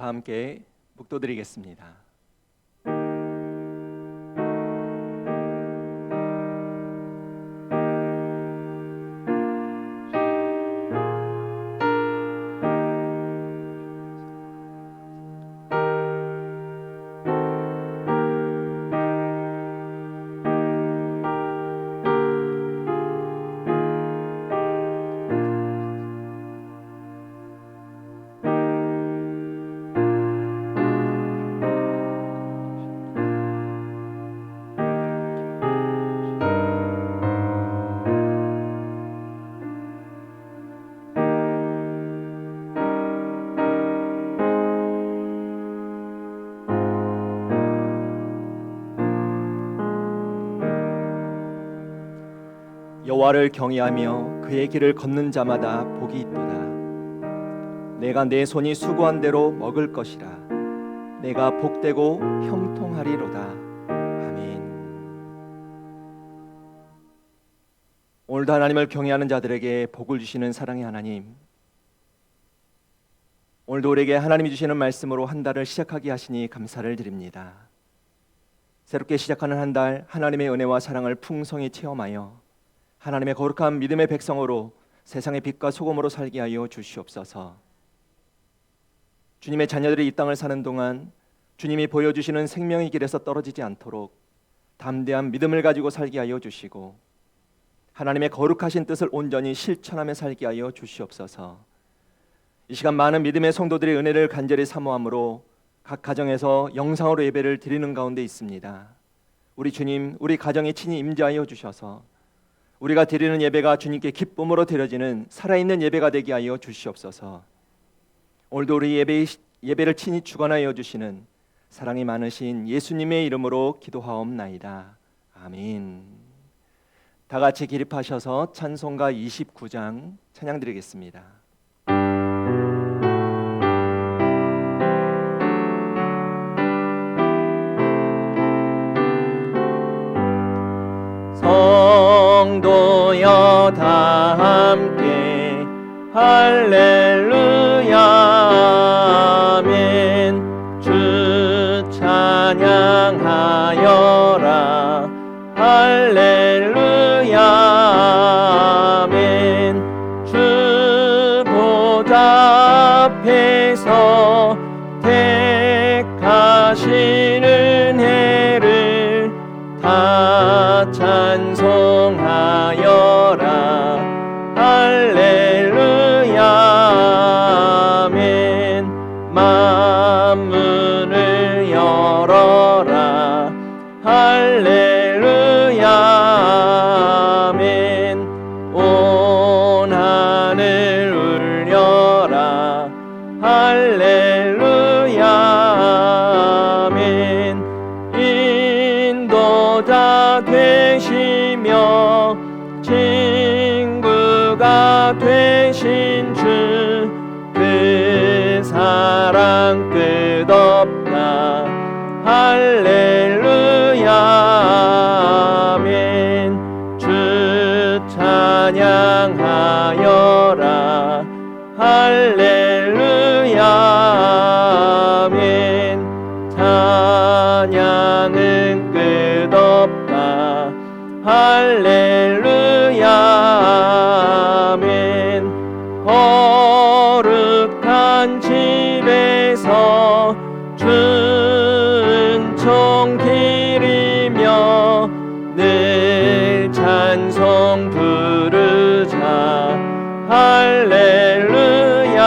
다 함께 묵도드리겠습니다. 여호와를 경외하며 그의 길을 걷는 자마다 복이 있도다. 내가 내 손이 수고한 대로 먹을 것이라. 내가 복되고 형통하리로다. 아멘. 오늘도 하나님을 경외하는 자들에게 복을 주시는 사랑의 하나님, 오늘도 우리에게 하나님이 주시는 말씀으로 한 달을 시작하게 하시니 감사를 드립니다. 새롭게 시작하는 한 달 하나님의 은혜와 사랑을 풍성히 체험하여 하나님의 거룩한 믿음의 백성으로 세상의 빛과 소금으로 살게 하여 주시옵소서. 주님의 자녀들이 이 땅을 사는 동안 주님이 보여주시는 생명의 길에서 떨어지지 않도록 담대한 믿음을 가지고 살게 하여 주시고 하나님의 거룩하신 뜻을 온전히 실천하며 살게 하여 주시옵소서. 이 시간 많은 믿음의 성도들의 은혜를 간절히 사모함으로 각 가정에서 영상으로 예배를 드리는 가운데 있습니다. 우리 주님, 우리 가정에 친히 임재하여 주셔서 우리가 드리는 예배가 주님께 기쁨으로 드려지는 살아있는 예배가 되게 하여 주시옵소서. 오늘도 우리 예배를 친히 주관하여 주시는 사랑이 많으신 예수님의 이름으로 기도하옵나이다. 아멘. 다 같이 기립하셔서 찬송가 29장 찬양 드리겠습니다. 성도여 다 함께 할렐루야 아멘. 주 찬양하여라 할렐루야 아멘. 주 보좌 앞에서 택하시는 해를 다 찬송하여라 할렐루야 아멘. 만문을 열어라 할렐루야 아멘. 온 하늘 울려라 할렐루야 아멘. 인도자 되시며 친구가 되신 주 그 사랑 끝없다 할렐루야 아멘. 주 찬양하여라 할렐루야 아멘. 찬양은 끝없다 할렐루야 아멘. 거룩한 집에서 은총 기리며 늘 찬송 부르자 할렐루야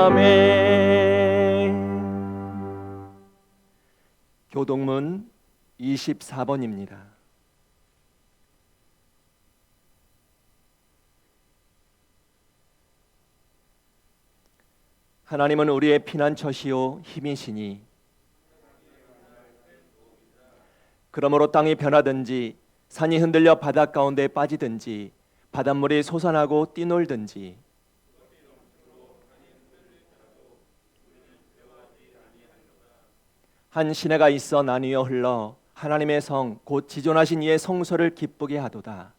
아멘. 교동문 24번입니다. 하나님은 우리의 피난처시요 힘이시니 그러므로 땅이 변하든지 산이 흔들려 바닷 가운데 빠지든지 바닷물이 솟아나고 뛰놀든지 한 시내가 있어 나뉘어 흘러 하나님의 성 곧 지존하신 이의 성소를 기쁘게 하도다.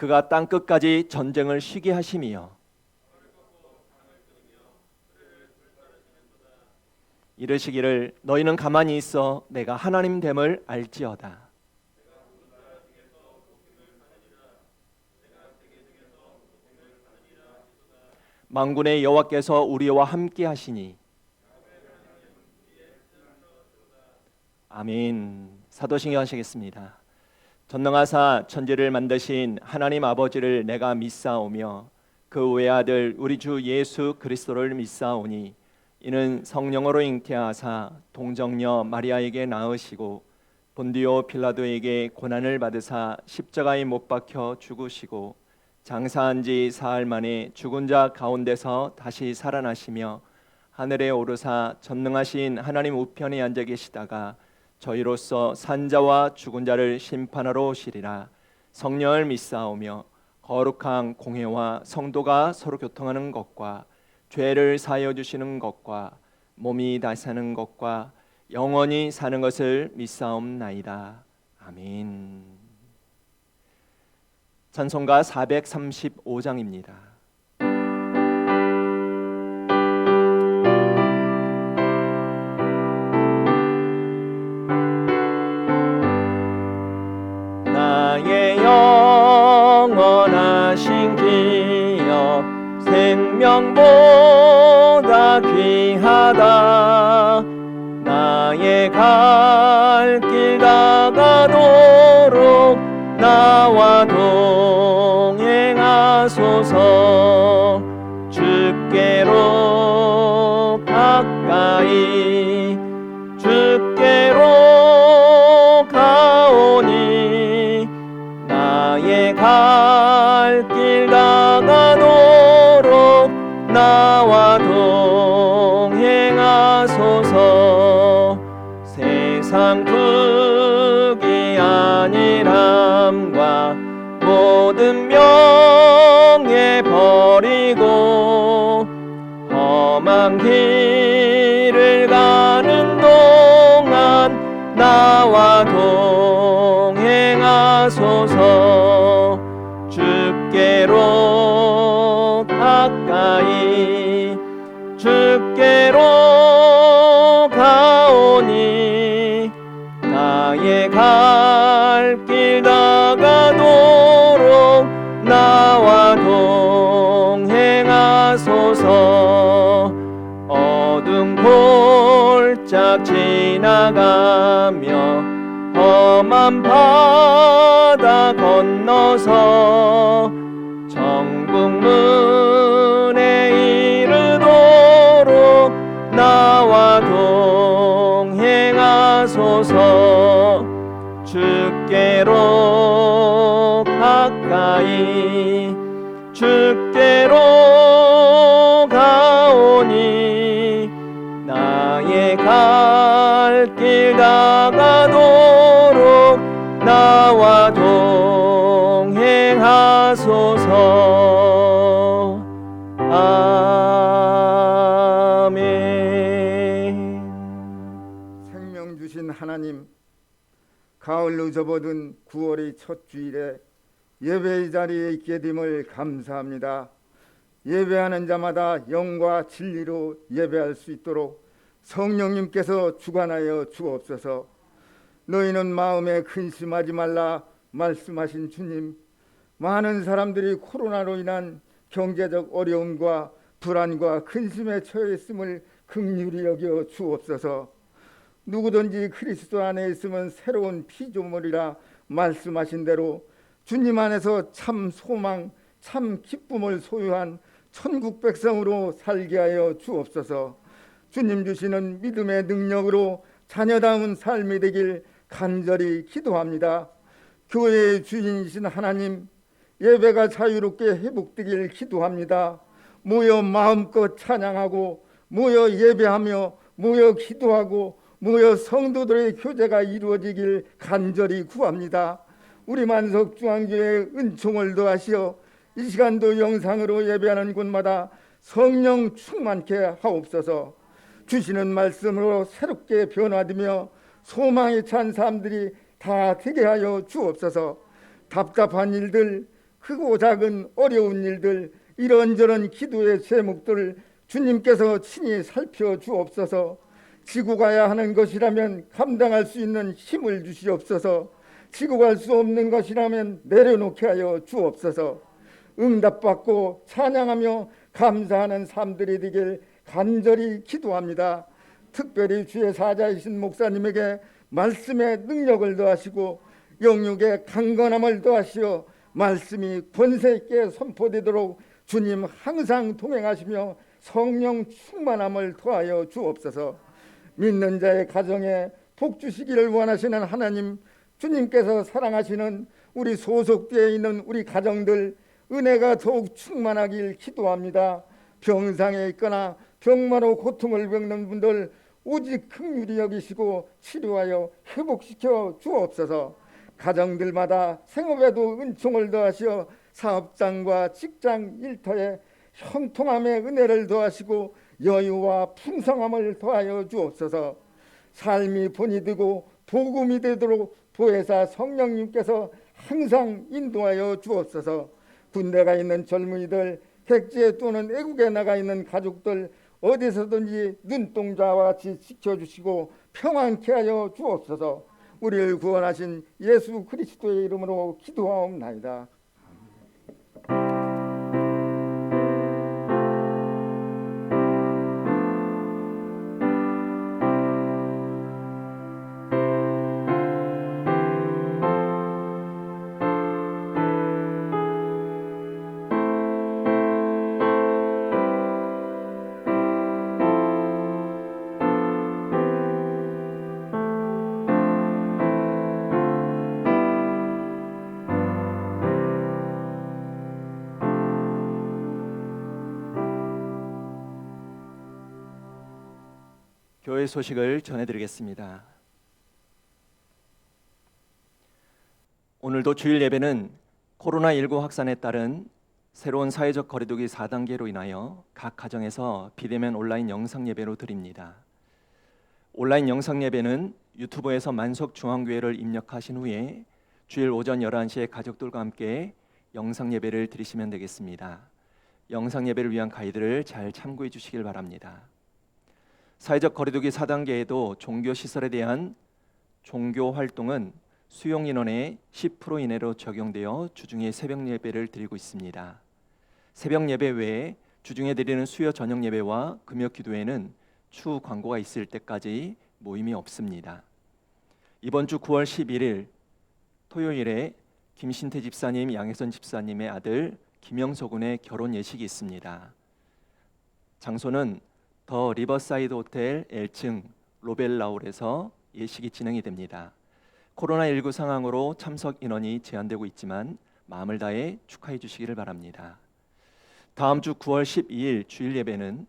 그가 땅 끝까지 전쟁을 쉬게 하심이요 이르시기를 너희는 가만히 있어 내가 하나님 됨을 알지어다. 만군의 여호와께서 우리와 함께 하시니 아멘. 사도신경 하시겠습니다. 전능하사 천지를 만드신 하나님 아버지를 내가 믿사오며 그 외아들 우리 주 예수 그리스도를 믿사오니 이는 성령으로 잉태하사 동정녀 마리아에게 낳으시고 본디오 빌라도에게 고난을 받으사 십자가에 못 박혀 죽으시고 장사한 지 사흘 만에 죽은 자 가운데서 다시 살아나시며 하늘에 오르사 전능하신 하나님 우편에 앉아 계시다가 저희로서 산자와 죽은 자를 심판하러 오시리라. 성령을 믿사오며 거룩한 공회와 성도가 서로 교통하는 것과 죄를 사하여 주시는 것과 몸이 다시 사는 것과 영원히 사는 것을 믿사옵나이다. 아멘. 찬송가 435장입니다. 나의 영원하신 기여 생명보다 귀하다. 나의 갈 길 다가도록 나와 동행하소서. 주께로 가까이 주께로 가오니 나의 갈 길 다가도록 나와 동행하소서. 세상 부귀 안일함과 모든 명예 버리고 험한 길을 가는 동안 나와 동행하소서. 주께로 가까이 주께로 가오니 나의 갈 길 다가도록 나와 동행하소서. 어두운 골짝 지나가며 험한 바다 건너서 천국문에 이르도록 나와 동행하소서. 주께로 가까이 주께로 가오니 나의 갈 길 다가도록 나와 동행하소서. 아멘. 생명 주신 하나님, 가을로 접어든 9월의 첫 주일에 예배의 자리에 있게 됨을 감사합니다. 예배하는 자마다 영과 진리로 예배할 수 있도록 성령님께서 주관하여 주옵소서. 너희는 마음에 근심하지 말라 말씀하신 주님, 많은 사람들이 코로나로 인한 경제적 어려움과 불안과 근심에 처해 있음을 긍휼히 여겨 주옵소서. 누구든지 그리스도 안에 있으면 새로운 피조물이라 말씀하신 대로 주님 안에서 참 소망, 참 기쁨을 소유한 천국 백성으로 살게 하여 주옵소서. 주님 주시는 믿음의 능력으로 자녀다운 삶이 되길 간절히 기도합니다. 교회의 주인이신 하나님, 예배가 자유롭게 회복되길 기도합니다. 모여 마음껏 찬양하고 모여 예배하며 모여 기도하고 모여 성도들의 교제가 이루어지길 간절히 구합니다. 우리 만석중앙교회에 은총을 더하시어 이 시간도 영상으로 예배하는 곳마다 성령 충만케 하옵소서. 주시는 말씀으로 새롭게 변화되며 소망에 찬 사람들이 다 되게 하여 주옵소서. 답답한 일들, 크고 작은 어려운 일들, 이런저런 기도의 제목들을 주님께서 친히 살펴주옵소서. 지고 가야 하는 것이라면 감당할 수 있는 힘을 주시옵소서. 지고 갈 수 없는 것이라면 내려놓게 하여 주옵소서. 응답받고 찬양하며 감사하는 삶들이 되길 간절히 기도합니다. 특별히 주의 사자이신 목사님에게 말씀의 능력을 더하시고 영육의 강건함을 더하시어 말씀이 권세 있게 선포되도록 주님 항상 동행하시며 성령 충만함을 더하여 주옵소서. 믿는 자의 가정에 복 주시기를 원하시는 하나님, 주님께서 사랑하시는 우리 소속되어 있는 우리 가정들 은혜가 더욱 충만하길 기도합니다. 병상에 있거나 병마로 고통을 겪는 분들 오직 긍휼히 여기시고 치료하여 회복시켜 주옵소서. 가정들마다 생업에도 은총을 더하시어 사업장과 직장 일터에 형통함의 은혜를 더하시고 여유와 풍성함을 더하여 주옵소서. 삶이 본이 되고 복음이 되도록 보혜사 성령님께서 항상 인도하여 주옵소서. 군대가 있는 젊은이들, 객지에 또는 애국에 나가 있는 가족들 어디서든지 눈동자와 같이 지켜주시고 평안케 하여 주옵소서. 우리를 구원하신 예수 그리스도의 이름으로 기도하옵나이다. 교회 소식을 전해드리겠습니다. 오늘도 주일 예배는 코로나19 확산에 따른 새로운 사회적 거리두기 4단계로 인하여 각 가정에서 비대면 온라인 영상 예배로 드립니다. 온라인 영상 예배는 유튜브에서 만석중앙교회를 입력하신 후에 주일 오전 11시에 가족들과 함께 영상 예배를 드리시면 되겠습니다. 영상 예배를 위한 가이드를 잘 참고해 주시길 바랍니다. 사회적 거리두기 4단계에도 종교시설에 대한 종교 활동은 수용 인원의 10% 이내로 적용되어 주중에 새벽 예배를 드리고 있습니다. 새벽 예배 외에 주중에 드리는 수요 저녁 예배와 금요 기도회는 추후 광고가 있을 때까지 모임이 없습니다. 이번 주 9월 11일 토요일에 김신태 집사님, 양혜선 집사님의 아들 김영서 군의 결혼 예식이 있습니다. 장소는 더 리버사이드 호텔 L층 로벨라울에서 예식이 진행이 됩니다. 코로나19 상황으로 참석 인원이 제한되고 있지만 마음을 다해 축하해 주시기를 바랍니다. 다음 주 9월 12일 주일 예배는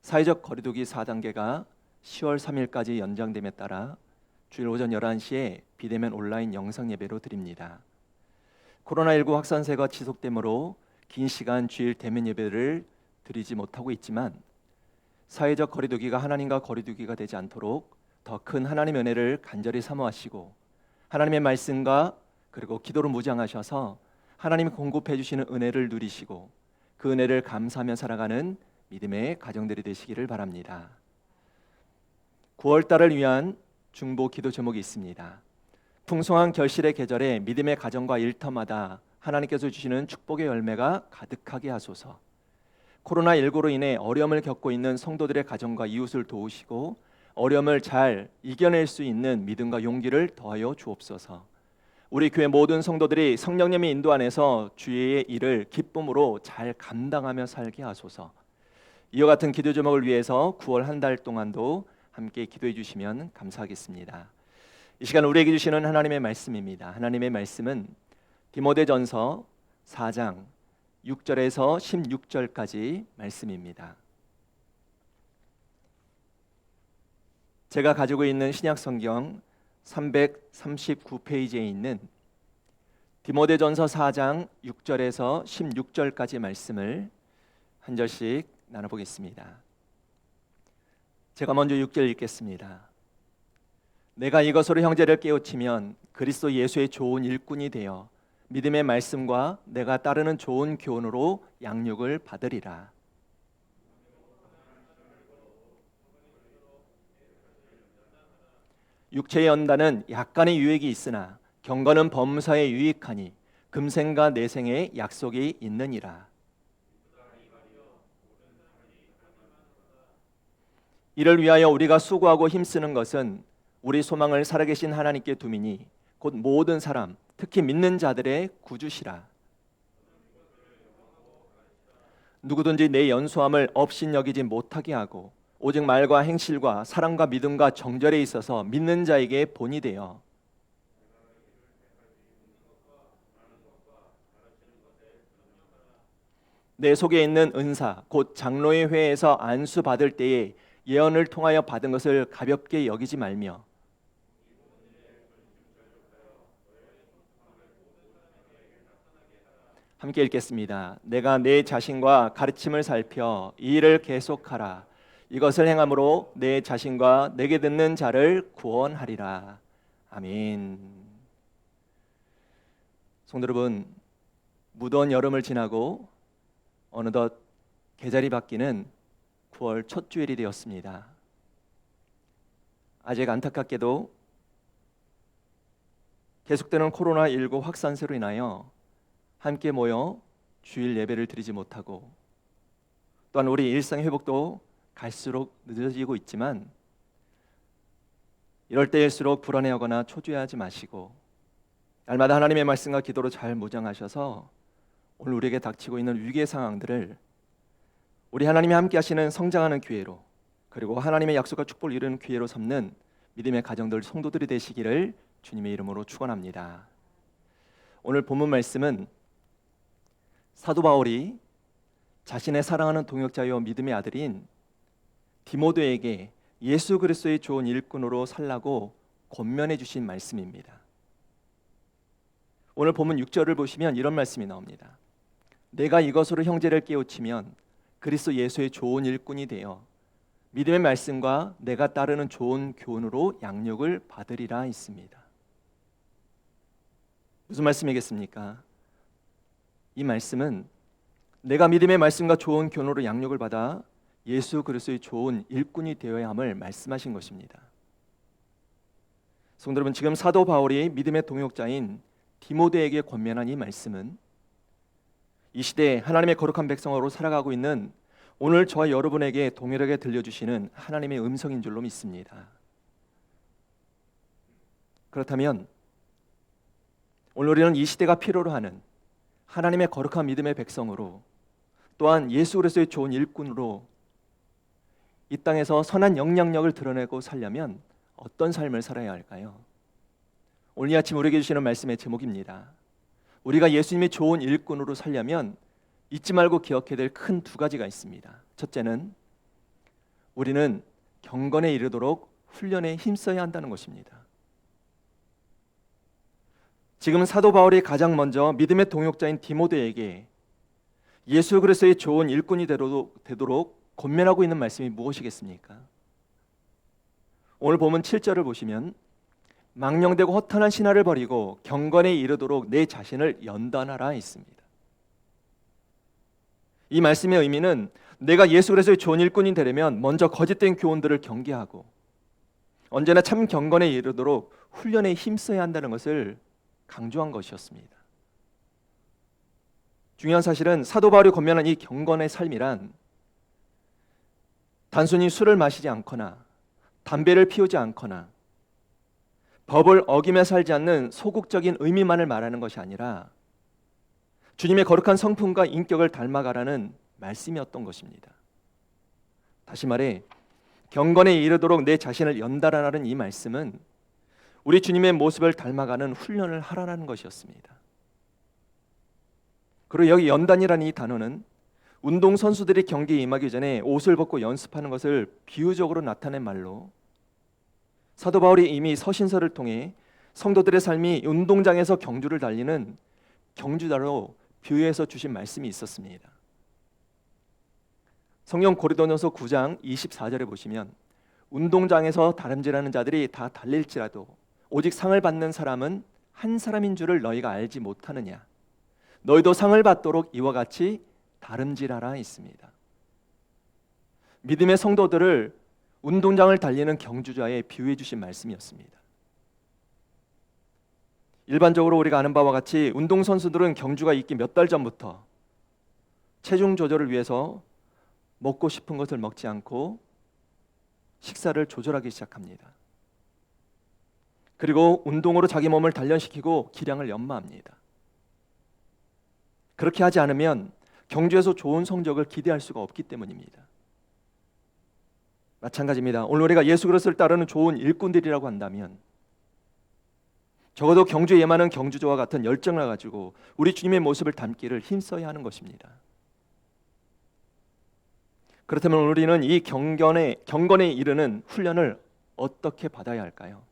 사회적 거리두기 4단계가 10월 3일까지 연장됨에 따라 주일 오전 11시에 비대면 온라인 영상 예배로 드립니다. 코로나19 확산세가 지속되므로 긴 시간 주일 대면 예배를 드리지 못하고 있지만 사회적 거리두기가 하나님과 거리두기가 되지 않도록 더 큰 하나님의 은혜를 간절히 사모하시고 하나님의 말씀과 그리고 기도로 무장하셔서 하나님이 공급해 주시는 은혜를 누리시고 그 은혜를 감사하며 살아가는 믿음의 가정들이 되시기를 바랍니다. 9월달을 위한 중보 기도 제목이 있습니다. 풍성한 결실의 계절에 믿음의 가정과 일터마다 하나님께서 주시는 축복의 열매가 가득하게 하소서. 코로나19로 인해 어려움을 겪고 있는 성도들의 가정과 이웃을 도우시고 어려움을 잘 이겨낼 수 있는 믿음과 용기를 더하여 주옵소서. 우리 교회 모든 성도들이 성령님의 인도 안에서 주의 일을 기쁨으로 잘 감당하며 살게 하소서. 이와 같은 기도 제목을 위해서 9월 한 달 동안도 함께 기도해 주시면 감사하겠습니다. 이 시간 우리에게 주시는 하나님의 말씀입니다. 하나님의 말씀은 디모데전서 4장 6절에서 16절까지 말씀입니다. 제가 가지고 있는 신약성경 339페이지에 있는 디모데전서 4장 6절에서 16절까지 말씀을 한 절씩 나눠보겠습니다. 제가 먼저 6절 읽겠습니다. 내가 이것으로 형제를 깨우치면 그리스도 예수의 좋은 일꾼이 되어 믿음의 말씀과 내가 따르는 좋은 교훈으로 양육을 받으리라. 육체의 연단은 약간의 유익이 있으나 경건은 범사에 유익하니 금생과 내생에 약속이 있느니라. 이를 위하여 우리가 수고하고 힘쓰는 것은 우리 소망을 살아계신 하나님께 두미니 곧 모든 사람, 특히 믿는 자들의 구주시라. 누구든지 내 연소함을 업신여기지 못하게 하고 오직 말과 행실과 사랑과 믿음과 정절에 있어서 믿는 자에게 본이 되어 내 속에 있는 은사 곧 장로의 회에서 안수 받을 때에 예언을 통하여 받은 것을 가볍게 여기지 말며 함께 읽겠습니다. 내가 내 자신과 가르침을 살펴 이 일을 계속하라. 이것을 행함으로 내 자신과 내게 듣는 자를 구원하리라. 아멘. 성도 여러분, 무더운 여름을 지나고 어느덧 계절이 바뀌는 9월 첫 주일이 되었습니다. 아직 안타깝게도 계속되는 코로나19 확산세로 인하여 함께 모여 주일 예배를 드리지 못하고 또한 우리 일상 회복도 갈수록 늦어지고 있지만 이럴 때일수록 불안해하거나 초조해하지 마시고 날마다 하나님의 말씀과 기도로 잘 무장하셔서 오늘 우리에게 닥치고 있는 위기의 상황들을 우리 하나님이 함께 하시는 성장하는 기회로 그리고 하나님의 약속과 축복을 이루는 기회로 삼는 믿음의 가정들 성도들이 되시기를 주님의 이름으로 축원합니다. 오늘 본문 말씀은 사도 바울이 자신의 사랑하는 동역자요 믿음의 아들인 디모데에게 예수 그리스도의 좋은 일꾼으로 살라고 권면해 주신 말씀입니다. 오늘 본문 6절을 보시면 이런 말씀이 나옵니다. 내가 이것으로 형제를 깨우치면 그리스도 예수의 좋은 일꾼이 되어 믿음의 말씀과 내가 따르는 좋은 교훈으로 양육을 받으리라 했습니다. 무슨 말씀이겠습니까? 이 말씀은 내가 믿음의 말씀과 좋은 교훈으로 양육을 받아 예수 그리스도의 좋은 일꾼이 되어야 함을 말씀하신 것입니다. 성도 여러분, 지금 사도 바울이 믿음의 동역자인 디모데에게 권면한 이 말씀은 이 시대에 하나님의 거룩한 백성으로 살아가고 있는 오늘 저와 여러분에게 동일하게 들려주시는 하나님의 음성인 줄로 믿습니다. 그렇다면 오늘 우리는 이 시대가 필요로 하는 하나님의 거룩한 믿음의 백성으로 또한 예수 그리스도의 좋은 일꾼으로 이 땅에서 선한 영향력을 드러내고 살려면 어떤 삶을 살아야 할까요? 오늘 이 아침 우리에게 주시는 말씀의 제목입니다. 우리가 예수님의 좋은 일꾼으로 살려면 잊지 말고 기억해야 될 큰 두 가지가 있습니다. 첫째는 우리는 경건에 이르도록 훈련에 힘써야 한다는 것입니다. 지금 사도 바울이 가장 먼저 믿음의 동역자인 디모데에게 예수 그리스도의 좋은 일꾼이 되도록 권면하고 있는 말씀이 무엇이겠습니까? 오늘 보면 7절을 보시면 망령되고 허탄한 신화를 버리고 경건에 이르도록 내 자신을 연단하라 했습니다. 이 말씀의 의미는 내가 예수 그리스도의 좋은 일꾼이 되려면 먼저 거짓된 교훈들을 경계하고 언제나 참 경건에 이르도록 훈련에 힘써야 한다는 것을 강조한 것이었습니다. 중요한 사실은 사도 바울이 권면한 이 경건의 삶이란 단순히 술을 마시지 않거나 담배를 피우지 않거나 법을 어기며 살지 않는 소극적인 의미만을 말하는 것이 아니라 주님의 거룩한 성품과 인격을 닮아가라는 말씀이었던 것입니다. 다시 말해 경건에 이르도록 내 자신을 연달아라는 이 말씀은 우리 주님의 모습을 닮아가는 훈련을 하라는 것이었습니다. 그리고 여기 연단이라는 이 단어는 운동선수들이 경기에 임하기 전에 옷을 벗고 연습하는 것을 비유적으로 나타낸 말로 사도 바울이 이미 서신서를 통해 성도들의 삶이 운동장에서 경주를 달리는 경주자로 비유해서 주신 말씀이 있었습니다. 성경 고린도전서 9장 24절에 보시면 운동장에서 다름질하는 자들이 다 달릴지라도 오직 상을 받는 사람은 한 사람인 줄을 너희가 알지 못하느냐? 너희도 상을 받도록 이와 같이 다름질하라 있습니다. 믿음의 성도들을 운동장을 달리는 경주자에 비유해 주신 말씀이었습니다. 일반적으로 우리가 아는 바와 같이 운동선수들은 경주가 있기 몇 달 전부터 체중 조절을 위해서 먹고 싶은 것을 먹지 않고 식사를 조절하기 시작합니다. 그리고 운동으로 자기 몸을 단련시키고 기량을 연마합니다. 그렇게 하지 않으면 경주에서 좋은 성적을 기대할 수가 없기 때문입니다. 마찬가지입니다. 오늘 우리가 예수 그리스도를 따르는 좋은 일꾼들이라고 한다면 적어도 경주에 임하는 경주자와 같은 열정을 가지고 우리 주님의 모습을 담기를 힘써야 하는 것입니다. 그렇다면 우리는 이 경건에 이르는 훈련을 어떻게 받아야 할까요?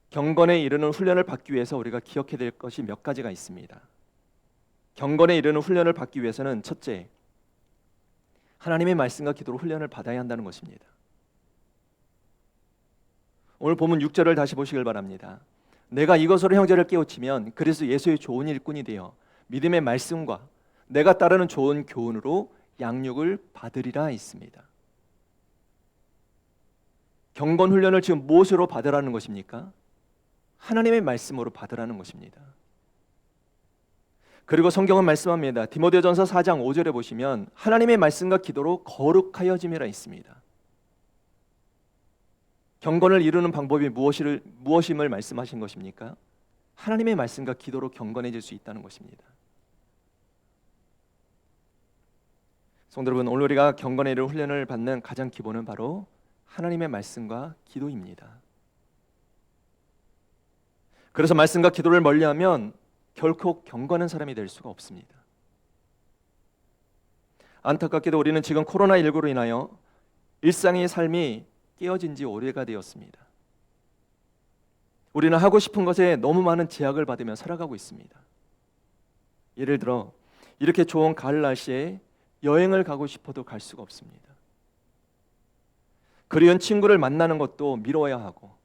경건에 이르는 훈련을 받기 위해서 우리가 기억해야 될 것이 몇 가지가 있습니다. 경건에 이르는 훈련을 받기 위해서는 첫째, 하나님의 말씀과 기도로 훈련을 받아야 한다는 것입니다. 오늘 본문 6절을 다시 보시길 바랍니다. 내가 이것으로 형제를 깨우치면 그리스도 예수의 좋은 일꾼이 되어 믿음의 말씀과 내가 따르는 좋은 교훈으로 양육을 받으리라 있습니다. 경건 훈련을 지금 무엇으로 받으라는 것입니까? 하나님의 말씀으로 받으라는 것입니다. 그리고 성경은 말씀합니다. 디모데전서 4장 5절에 보시면 하나님의 말씀과 기도로 거룩하여짐이라 있습니다. 경건을 이루는 방법이 무엇임을 말씀하신 것입니까? 하나님의 말씀과 기도로 경건해질 수 있다는 것입니다. 성도 여러분, 오늘 우리가 경건에 이르는 훈련을 받는 가장 기본은 바로 하나님의 말씀과 기도입니다. 그래서 말씀과 기도를 멀리하면 결코 경건한 사람이 될 수가 없습니다. 안타깝게도 우리는 지금 코로나19로 인하여 일상의 삶이 깨어진 지 오래가 되었습니다. 우리는 하고 싶은 것에 너무 많은 제약을 받으며 살아가고 있습니다. 예를 들어 이렇게 좋은 가을 날씨에 여행을 가고 싶어도 갈 수가 없습니다. 그리운 친구를 만나는 것도 미뤄야 하고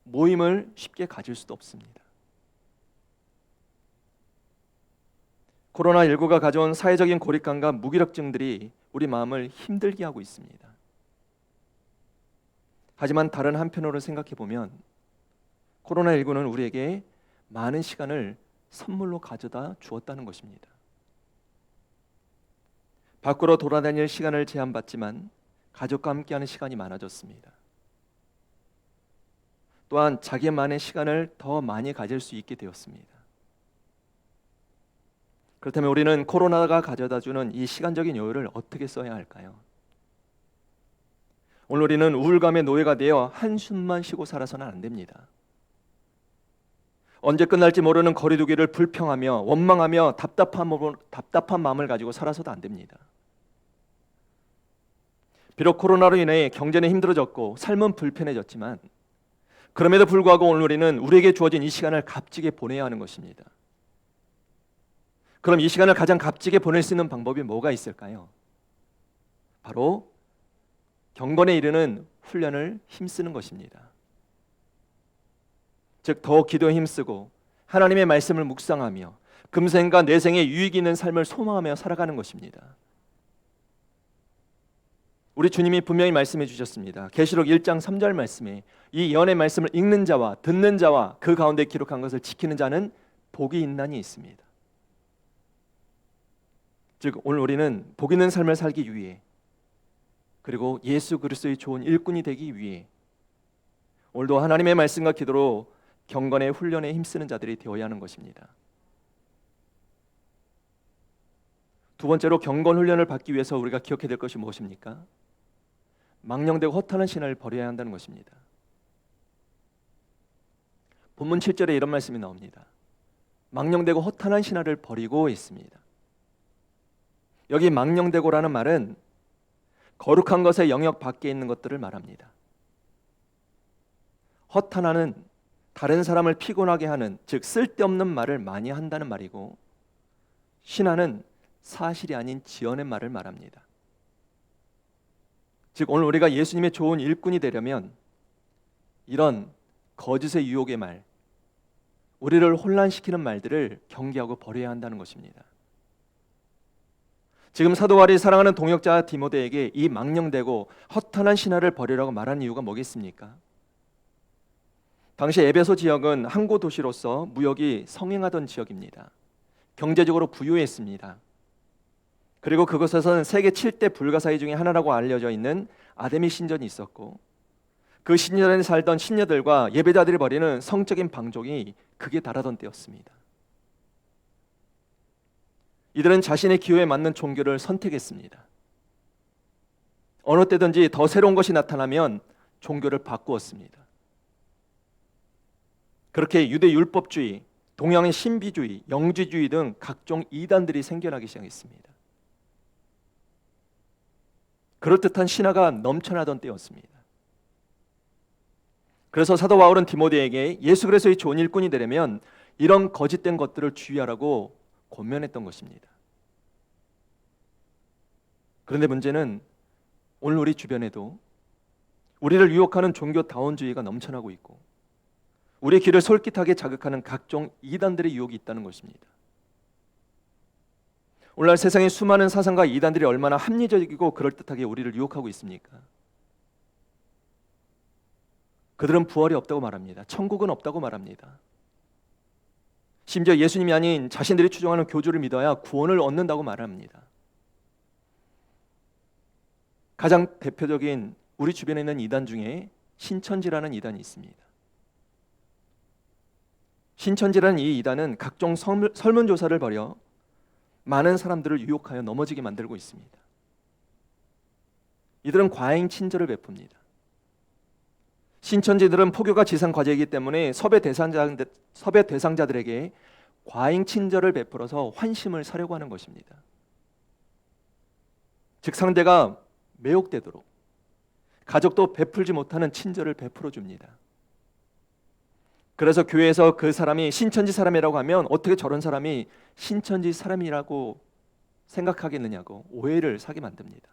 모임을 쉽게 가질 수도 없습니다. 코로나19가 가져온 사회적인 고립감과 무기력증들이 우리 마음을 힘들게 하고 있습니다. 하지만 다른 한편으로 생각해 보면 코로나19는 우리에게 많은 시간을 선물로 가져다 주었다는 것입니다. 밖으로 돌아다닐 시간을 제한받지만 가족과 함께하는 시간이 많아졌습니다. 또한 자기만의 시간을 더 많이 가질 수 있게 되었습니다. 그렇다면 우리는 코로나가 가져다주는 이 시간적인 여유를 어떻게 써야 할까요? 오늘 우리는 우울감의 노예가 되어 한숨만 쉬고 살아서는 안 됩니다. 언제 끝날지 모르는 거리두기를 불평하며 원망하며 답답한 마음을 가지고 살아서도 안 됩니다. 비록 코로나로 인해 경제는 힘들어졌고 삶은 불편해졌지만 그럼에도 불구하고 오늘 우리는 우리에게 주어진 이 시간을 값지게 보내야 하는 것입니다. 그럼 이 시간을 가장 값지게 보낼 수 있는 방법이 뭐가 있을까요? 바로 경건에 이르는 훈련을 힘쓰는 것입니다. 즉 더 기도에 힘쓰고 하나님의 말씀을 묵상하며 금생과 내생에 유익이 있는 삶을 소망하며 살아가는 것입니다. 우리 주님이 분명히 말씀해 주셨습니다. 계시록 1장 3절 말씀에 이 예언의 말씀을 읽는 자와 듣는 자와 그 가운데 기록한 것을 지키는 자는 복이 있나니 있습니다. 즉 오늘 우리는 복 있는 삶을 살기 위해 그리고 예수 그리스도의 좋은 일꾼이 되기 위해 오늘도 하나님의 말씀과 기도로 경건의 훈련에 힘쓰는 자들이 되어야 하는 것입니다. 두 번째로 경건 훈련을 받기 위해서 우리가 기억해야 될 것이 무엇입니까? 망령되고 허탄한 신화를 버려야 한다는 것입니다. 본문 7절에 이런 말씀이 나옵니다. 망령되고 허탄한 신화를 버리고 있습니다. 여기 망령되고라는 말은 거룩한 것의 영역 밖에 있는 것들을 말합니다. 허탄하는 다른 사람을 피곤하게 하는, 즉 쓸데없는 말을 많이 한다는 말이고, 신하는 사실이 아닌 지어낸 말을 말합니다. 즉 오늘 우리가 예수님의 좋은 일꾼이 되려면 이런 거짓의 유혹의 말, 우리를 혼란시키는 말들을 경계하고 버려야 한다는 것입니다. 지금 사도 바울이 사랑하는 동역자 디모데에게 이 망령되고 허탄한 신화를 버리라고 말한 이유가 뭐겠습니까? 당시 에베소 지역은 항구 도시로서 무역이 성행하던 지역입니다. 경제적으로 부유했습니다. 그리고 그곳에서는 세계 7대 불가사의 중에 하나라고 알려져 있는 아데미 신전이 있었고, 그 신전에 살던 신녀들과 예배자들이 벌이는 성적인 방종이 극에 달하던 때였습니다. 이들은 자신의 기호에 맞는 종교를 선택했습니다. 어느 때든지 더 새로운 것이 나타나면 종교를 바꾸었습니다. 그렇게 유대 율법주의, 동양의 신비주의, 영지주의 등 각종 이단들이 생겨나기 시작했습니다. 그럴듯한 신화가 넘쳐나던 때였습니다. 그래서 사도 바울은 디모데에게 예수 그리스도의 좋은 일꾼이 되려면 이런 거짓된 것들을 주의하라고 권면했던 것입니다. 그런데 문제는 오늘 우리 주변에도 우리를 유혹하는 종교다원주의가 넘쳐나고 있고, 우리의 귀를 솔깃하게 자극하는 각종 이단들의 유혹이 있다는 것입니다. 오늘날 세상의 수많은 사상과 이단들이 얼마나 합리적이고 그럴듯하게 우리를 유혹하고 있습니까? 그들은 부활이 없다고 말합니다. 천국은 없다고 말합니다. 심지어 예수님이 아닌 자신들이 추종하는 교주를 믿어야 구원을 얻는다고 말합니다. 가장 대표적인 우리 주변에 있는 이단 중에 신천지라는 이단이 있습니다. 신천지라는 이 이단은 각종 설문조사를 벌여 많은 사람들을 유혹하여 넘어지게 만들고 있습니다. 이들은 과잉 친절을 베풉니다. 신천지들은 포교가 지상 과제이기 때문에 섭외 대상자들에게 과잉 친절을 베풀어서 환심을 사려고 하는 것입니다. 즉 상대가 매혹되도록, 가족도 베풀지 못하는 친절을 베풀어 줍니다. 그래서 교회에서 그 사람이 신천지 사람이라고 하면 어떻게 저런 사람이 신천지 사람이라고 생각하겠느냐고 오해를 사게 만듭니다.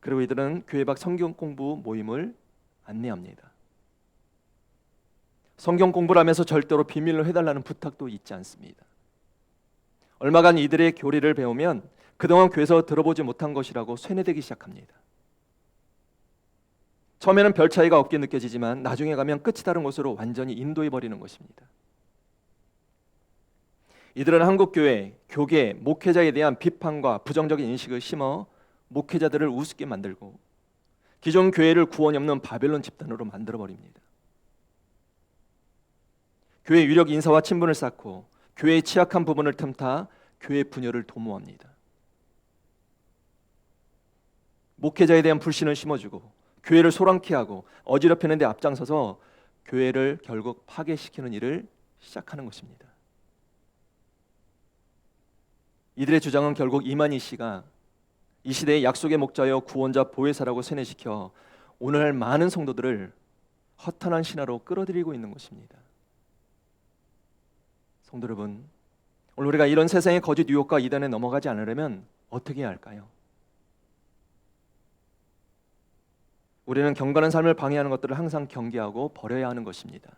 그리고 이들은 교회 밖 성경 공부 모임을 안내합니다. 성경 공부를 하면서 절대로 비밀로 해달라는 부탁도 있지 않습니다. 얼마간 이들의 교리를 배우면 그동안 교회에서 들어보지 못한 것이라고 쇠뇌되기 시작합니다. 처음에는 별 차이가 없게 느껴지지만 나중에 가면 끝이 다른 곳으로 완전히 인도해버리는 것입니다. 이들은 한국교회, 교계, 목회자에 대한 비판과 부정적인 인식을 심어 목회자들을 우습게 만들고 기존 교회를 구원이 없는 바벨론 집단으로 만들어버립니다. 교회 유력 인사와 친분을 쌓고 교회의 취약한 부분을 틈타 교회 분열을 도모합니다. 목회자에 대한 불신을 심어주고 교회를 소란케 하고 어지럽히는 데 앞장서서 교회를 결국 파괴시키는 일을 시작하는 것입니다. 이들의 주장은 결국 이만희 씨가 이 시대의 약속의 목자여 구원자 보혜사라고 세뇌시켜 오늘날 많은 성도들을 허탄한 신화로 끌어들이고 있는 것입니다. 성도 여러분, 오늘 우리가 이런 세상의 거짓 유혹과 이단에 넘어가지 않으려면 어떻게 해야 할까요? 우리는 경건한 삶을 방해하는 것들을 항상 경계하고 버려야 하는 것입니다.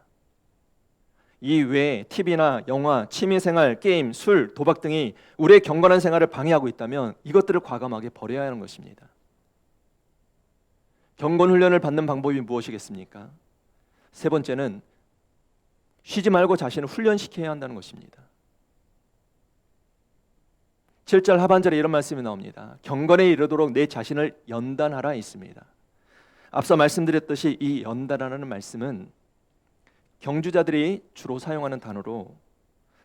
이 외에 TV나 영화, 취미생활, 게임, 술, 도박 등이 우리의 경건한 생활을 방해하고 있다면 이것들을 과감하게 버려야 하는 것입니다. 경건 훈련을 받는 방법이 무엇이겠습니까? 세 번째는 쉬지 말고 자신을 훈련시켜야 한다는 것입니다. 7절 하반절에 이런 말씀이 나옵니다. 경건에 이르도록 내 자신을 연단하라 있습니다. 앞서 말씀드렸듯이 이 연단하라는 말씀은 경주자들이 주로 사용하는 단어로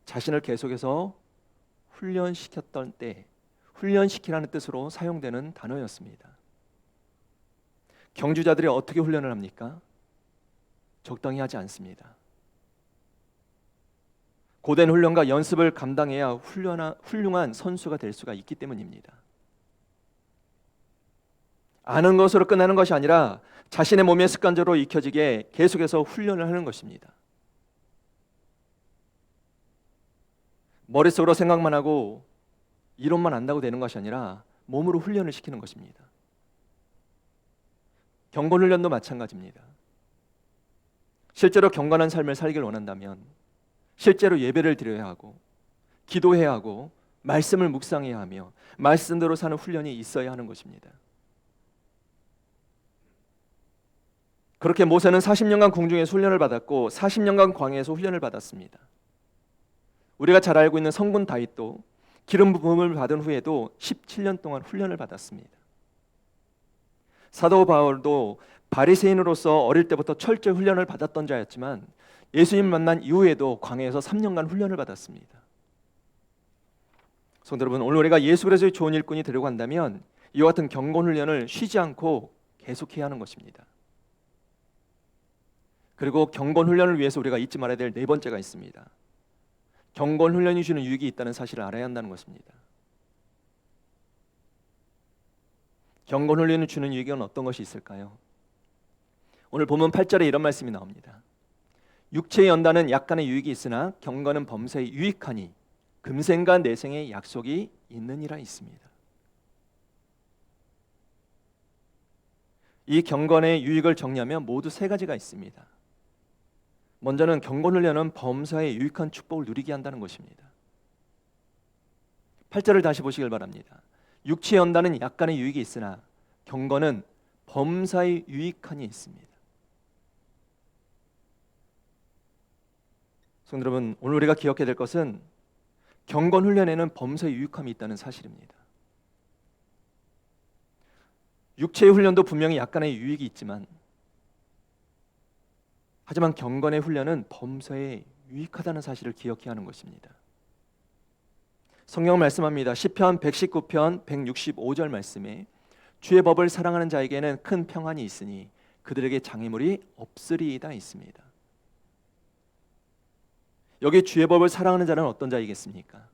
자신을 계속해서 훈련시켰던 때, 훈련시키라는 뜻으로 사용되는 단어였습니다. 경주자들이 어떻게 훈련을 합니까? 적당히 하지 않습니다. 고된 훈련과 연습을 감당해야 훌륭한 선수가 될 수가 있기 때문입니다. 아는 것으로 끝나는 것이 아니라 자신의 몸에 습관적으로 익혀지게 계속해서 훈련을 하는 것입니다. 머릿속으로 생각만 하고 이론만 안다고 되는 것이 아니라 몸으로 훈련을 시키는 것입니다. 경건 훈련도 마찬가지입니다. 실제로 경건한 삶을 살길 원한다면 실제로 예배를 드려야 하고 기도해야 하고 말씀을 묵상해야 하며 말씀대로 사는 훈련이 있어야 하는 것입니다. 그렇게 모세는 40년간 궁중에서 훈련을 받았고 40년간 광야에서 훈련을 받았습니다. 우리가 잘 알고 있는 성군 다윗도 기름 부음을 받은 후에도 17년 동안 훈련을 받았습니다. 사도 바울도 바리새인으로서 어릴 때부터 철저히 훈련을 받았던 자였지만 예수님을 만난 이후에도 광야에서 3년간 훈련을 받았습니다. 성도 여러분, 오늘 우리가 예수 그리스도의 좋은 일꾼이 되려고 한다면 이와 같은 경건 훈련을 쉬지 않고 계속해야 하는 것입니다. 그리고 경건 훈련을 위해서 우리가 잊지 말아야 될 네 번째가 있습니다. 경건 훈련이 주는 유익이 있다는 사실을 알아야 한다는 것입니다. 경건 훈련이 주는 유익은 어떤 것이 있을까요? 오늘 본문 8절에 이런 말씀이 나옵니다. 육체의 연단은 약간의 유익이 있으나 경건은 범사에 유익하니 금생과 내생의 약속이 있느니라 있습니다. 이 경건의 유익을 정리하면 모두 세 가지가 있습니다. 먼저는 경건 훈련은 범사에 유익한 축복을 누리게 한다는 것입니다. 8절을 다시 보시길 바랍니다. 육체의 연단은 약간의 유익이 있으나 경건은 범사에 유익한이 있습니다. 성도 여러분, 오늘 우리가 기억해야 될 것은 경건 훈련에는 범사에 유익함이 있다는 사실입니다. 육체의 훈련도 분명히 약간의 유익이 있지만 하지만 경건의 훈련은 범사에 유익하다는 사실을 기억해야 하는 것입니다. 성경 말씀합니다. 시편 119편 165절 말씀에 주의 법을 사랑하는 자에게는 큰 평안이 있으니 그들에게 장애물이 없으리이다 있습니다. 여기 주의 법을 사랑하는 자는 어떤 자이겠습니까?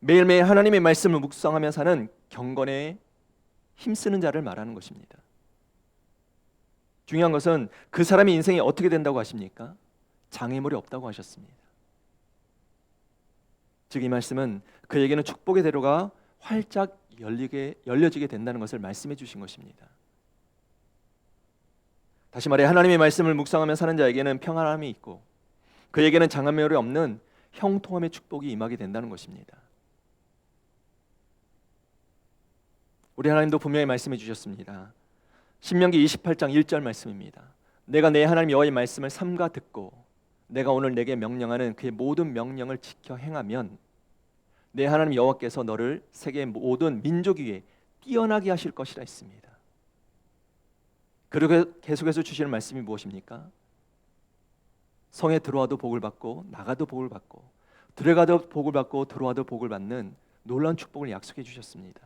매일매일 하나님의 말씀을 묵상하며 사는 경건에 힘쓰는 자를 말하는 것입니다. 중요한 것은 그 사람의 인생이 어떻게 된다고 하십니까? 장애물이 없다고 하셨습니다. 즉 이 말씀은 그에게는 축복의 대로가 활짝 열려지게 된다는 것을 말씀해 주신 것입니다. 다시 말해 하나님의 말씀을 묵상하며 사는 자에게는 평안함이 있고 그에게는 장애물이 없는 형통함의 축복이 임하게 된다는 것입니다. 우리 하나님도 분명히 말씀해 주셨습니다. 신명기 28장 1절 말씀입니다. 내가 내 하나님 여호와의 말씀을 삼가 듣고 내가 오늘 내게 명령하는 그의 모든 명령을 지켜 행하면 내 하나님 여호와께서 너를 세계 모든 민족 위에 뛰어나게 하실 것이라 했습니다. 그리고 계속해서 주시는 말씀이 무엇입니까? 성에 들어와도 복을 받고 나가도 복을 받고 들어가도 복을 받고 들어와도 복을 받는 놀라운 축복을 약속해 주셨습니다.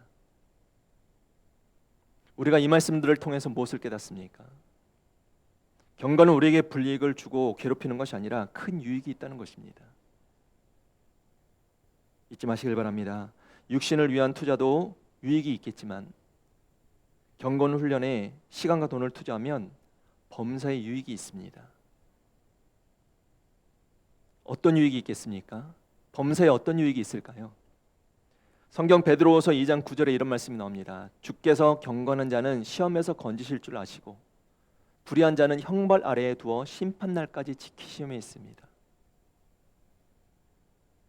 우리가 이 말씀들을 통해서 무엇을 깨닫습니까? 경건은 우리에게 불이익을 주고 괴롭히는 것이 아니라 큰 유익이 있다는 것입니다. 잊지 마시길 바랍니다. 육신을 위한 투자도 유익이 있겠지만 경건 훈련에 시간과 돈을 투자하면 범사에 유익이 있습니다. 어떤 유익이 있겠습니까? 범사에 어떤 유익이 있을까요? 성경 베드로후서 2장 9절에 이런 말씀이 나옵니다. 주께서 경건한 자는 시험에서 건지실 줄 아시고 불의한 자는 형벌 아래에 두어 심판날까지 지키심에 있습니다.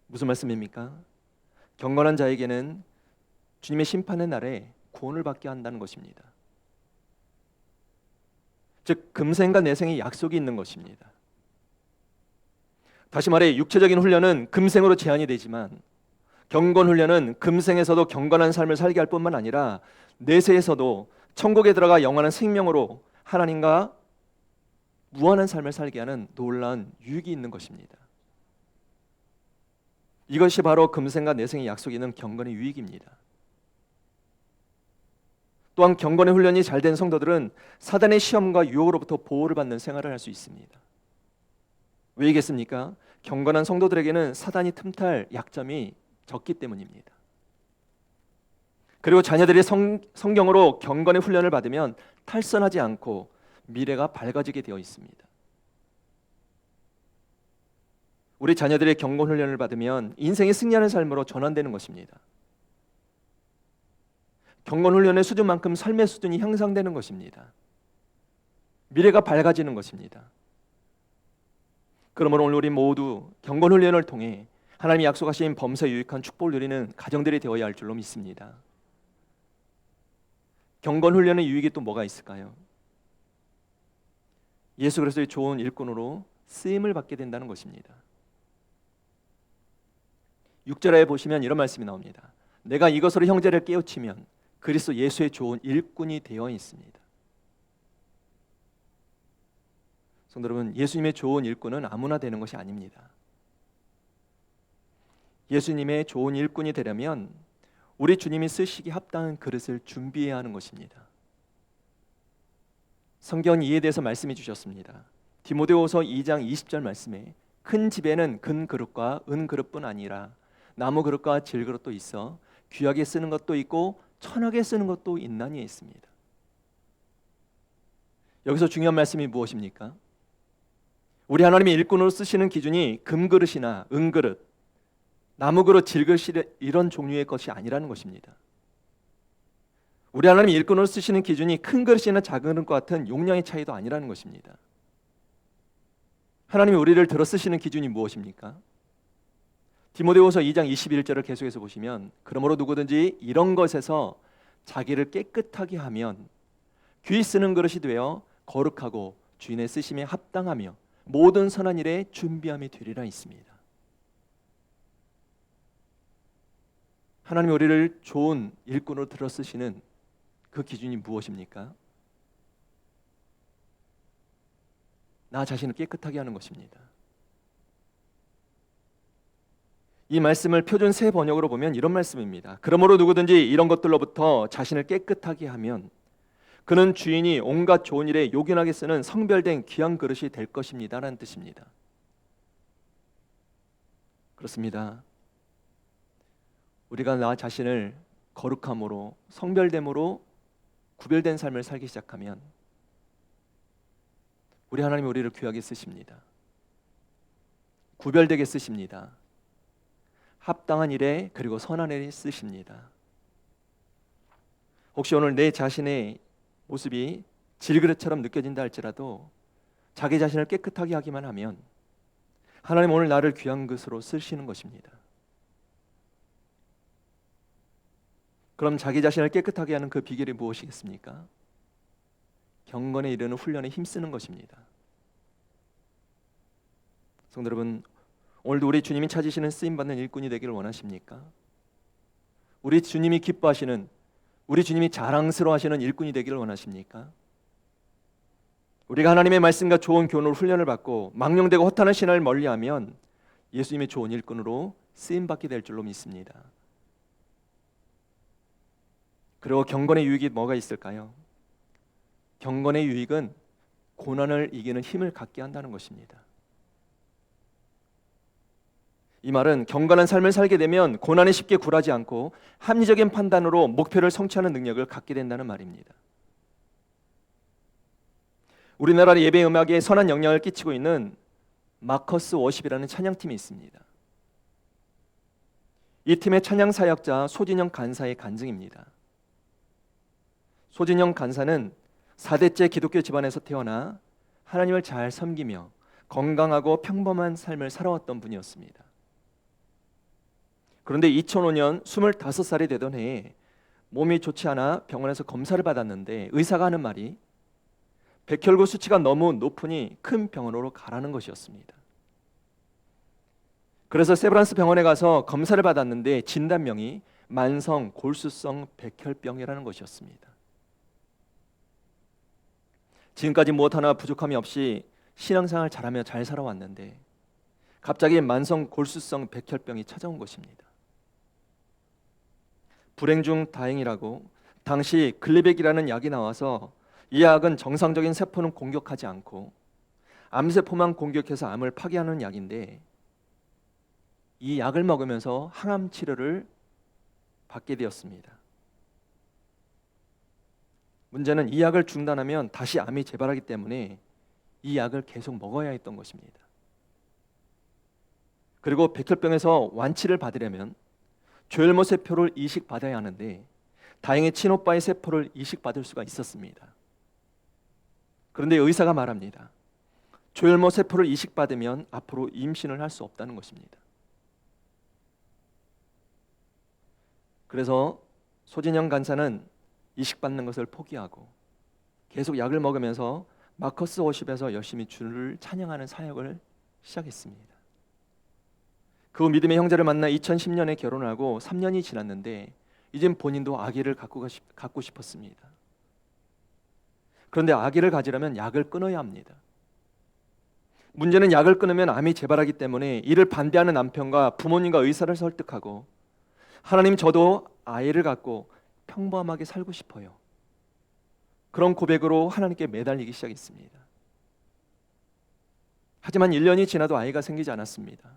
무슨 말씀입니까? 경건한 자에게는 주님의 심판의 날에 구원을 받게 한다는 것입니다. 즉 금생과 내생의 약속이 있는 것입니다. 다시 말해 육체적인 훈련은 금생으로 제한이 되지만 경건 훈련은 금생에서도 경건한 삶을 살게 할 뿐만 아니라 내세에서도 천국에 들어가 영원한 생명으로 하나님과 무한한 삶을 살게 하는 놀라운 유익이 있는 것입니다. 이것이 바로 금생과 내생의 약속이 있는 경건의 유익입니다. 또한 경건의 훈련이 잘된 성도들은 사단의 시험과 유혹으로부터 보호를 받는 생활을 할 수 있습니다. 왜이겠습니까? 경건한 성도들에게는 사단이 틈탈 약점이 적기 때문입니다. 그리고 자녀들이 성경으로 경건의 훈련을 받으면 탈선하지 않고 미래가 밝아지게 되어 있습니다. 우리 자녀들의 경건 훈련을 받으면 인생이 승리하는 삶으로 전환되는 것입니다. 경건 훈련의 수준만큼 삶의 수준이 향상되는 것입니다. 미래가 밝아지는 것입니다. 그러므로 오늘 우리 모두 경건 훈련을 통해 하나님이 약속하신 범사에 유익한 축복을 누리는 가정들이 되어야 할 줄로 믿습니다. 경건 훈련의 유익이 또 뭐가 있을까요? 예수 그리스도의 좋은 일꾼으로 쓰임을 받게 된다는 것입니다. 6절에 보시면 이런 말씀이 나옵니다. 내가 이것으로 형제를 깨우치면 그리스도 예수의 좋은 일꾼이 되어 있습니다. 성도 여러분, 예수님의 좋은 일꾼은 아무나 되는 것이 아닙니다. 예수님의 좋은 일꾼이 되려면 우리 주님이 쓰시기 합당한 그릇을 준비해야 하는 것입니다. 성경 이에 대해서 말씀해 주셨습니다. 디모데후서 2장 20절 말씀에 큰 집에는 금 그릇과 은 그릇뿐 아니라 나무 그릇과 질 그릇도 있어 귀하게 쓰는 것도 있고 천하게 쓰는 것도 있나니 있습니다. 여기서 중요한 말씀이 무엇입니까? 우리 하나님의 일꾼으로 쓰시는 기준이 금 그릇이나 은 그릇, 나무 그릇, 질 그릇 이런 종류의 것이 아니라는 것입니다. 우리 하나님 일꾼으로 쓰시는 기준이 큰 그릇이나 작은 그릇과 같은 용량의 차이도 아니라는 것입니다. 하나님이 우리를 들어 쓰시는 기준이 무엇입니까? 디모데후서 2장 21절을 계속해서 보시면 그러므로 누구든지 이런 것에서 자기를 깨끗하게 하면 귀히 쓰는 그릇이 되어 거룩하고 주인의 쓰심에 합당하며 모든 선한 일에 준비함이 되리라 있습니다. 하나님이 우리를 좋은 일꾼으로 들어 쓰시는 그 기준이 무엇입니까? 나 자신을 깨끗하게 하는 것입니다. 이 말씀을 표준 새 번역으로 보면 이런 말씀입니다. 그러므로 누구든지 이런 것들로부터 자신을 깨끗하게 하면 그는 주인이 온갖 좋은 일에 요긴하게 쓰는 성별된 귀한 그릇이 될 것입니다 라는 뜻입니다. 그렇습니다. 우리가 나 자신을 거룩함으로 성별됨으로 구별된 삶을 살기 시작하면 우리 하나님이 우리를 귀하게 쓰십니다. 구별되게 쓰십니다. 합당한 일에 그리고 선한 일에 쓰십니다. 혹시 오늘 내 자신의 모습이 질그릇처럼 느껴진다 할지라도 자기 자신을 깨끗하게 하기만 하면 하나님 오늘 나를 귀한 것으로 쓰시는 것입니다. 그럼 자기 자신을 깨끗하게 하는 그 비결이 무엇이겠습니까? 경건에 이르는 훈련에 힘쓰는 것입니다. 성도 여러분, 오늘도 우리 주님이 찾으시는 쓰임받는 일꾼이 되기를 원하십니까? 우리 주님이 기뻐하시는, 우리 주님이 자랑스러워하시는 일꾼이 되기를 원하십니까? 우리가 하나님의 말씀과 좋은 교훈으로 훈련을 받고 망령되고 허탄한 신앙을 멀리하면 예수님의 좋은 일꾼으로 쓰임받게 될 줄로 믿습니다. 그리고 경건의 유익이 뭐가 있을까요? 경건의 유익은 고난을 이기는 힘을 갖게 한다는 것입니다. 이 말은 경건한 삶을 살게 되면 고난에 쉽게 굴하지 않고 합리적인 판단으로 목표를 성취하는 능력을 갖게 된다는 말입니다. 우리나라 예배 음악에 선한 영향을 끼치고 있는 마커스 워십이라는 찬양팀이 있습니다. 이 팀의 찬양 사역자 소진영 간사의 간증입니다. 소진영 간사는 4대째 기독교 집안에서 태어나 하나님을 잘 섬기며 건강하고 평범한 삶을 살아왔던 분이었습니다. 그런데 2005년 25살이 되던 해에 몸이 좋지 않아 병원에서 검사를 받았는데 의사가 하는 말이 백혈구 수치가 너무 높으니 큰 병원으로 가라는 것이었습니다. 그래서 세브란스 병원에 가서 검사를 받았는데 진단명이 만성 골수성 백혈병이라는 것이었습니다. 지금까지 무엇 하나 부족함이 없이 신앙생활 잘하며 잘 살아왔는데 갑자기 만성 골수성 백혈병이 찾아온 것입니다. 불행 중 다행이라고 당시 글리백이라는 약이 나와서 이 약은 정상적인 세포는 공격하지 않고 암세포만 공격해서 암을 파괴하는 약인데 이 약을 먹으면서 항암 치료를 받게 되었습니다. 문제는 이 약을 중단하면 다시 암이 재발하기 때문에 이 약을 계속 먹어야 했던 것입니다. 그리고 백혈병에서 완치를 받으려면 조혈모 세포를 이식받아야 하는데 다행히 친오빠의 세포를 이식받을 수가 있었습니다. 그런데 의사가 말합니다. 조혈모 세포를 이식받으면 앞으로 임신을 할 수 없다는 것입니다. 그래서 소진영 간사는 이식받는 것을 포기하고 계속 약을 먹으면서 마커스 워십에서 열심히 주를 찬양하는 사역을 시작했습니다. 그 후 믿음의 형제를 만나 2010년에 결혼을 하고 3년이 지났는데 이젠 본인도 아기를 갖고 싶었습니다. 그런데 아기를 가지려면 약을 끊어야 합니다. 문제는 약을 끊으면 암이 재발하기 때문에 이를 반대하는 남편과 부모님과 의사를 설득하고 하나님, 저도 아이를 갖고 평범하게 살고 싶어요. 그런 고백으로 하나님께 매달리기 시작했습니다. 하지만 1년이 지나도 아이가 생기지 않았습니다.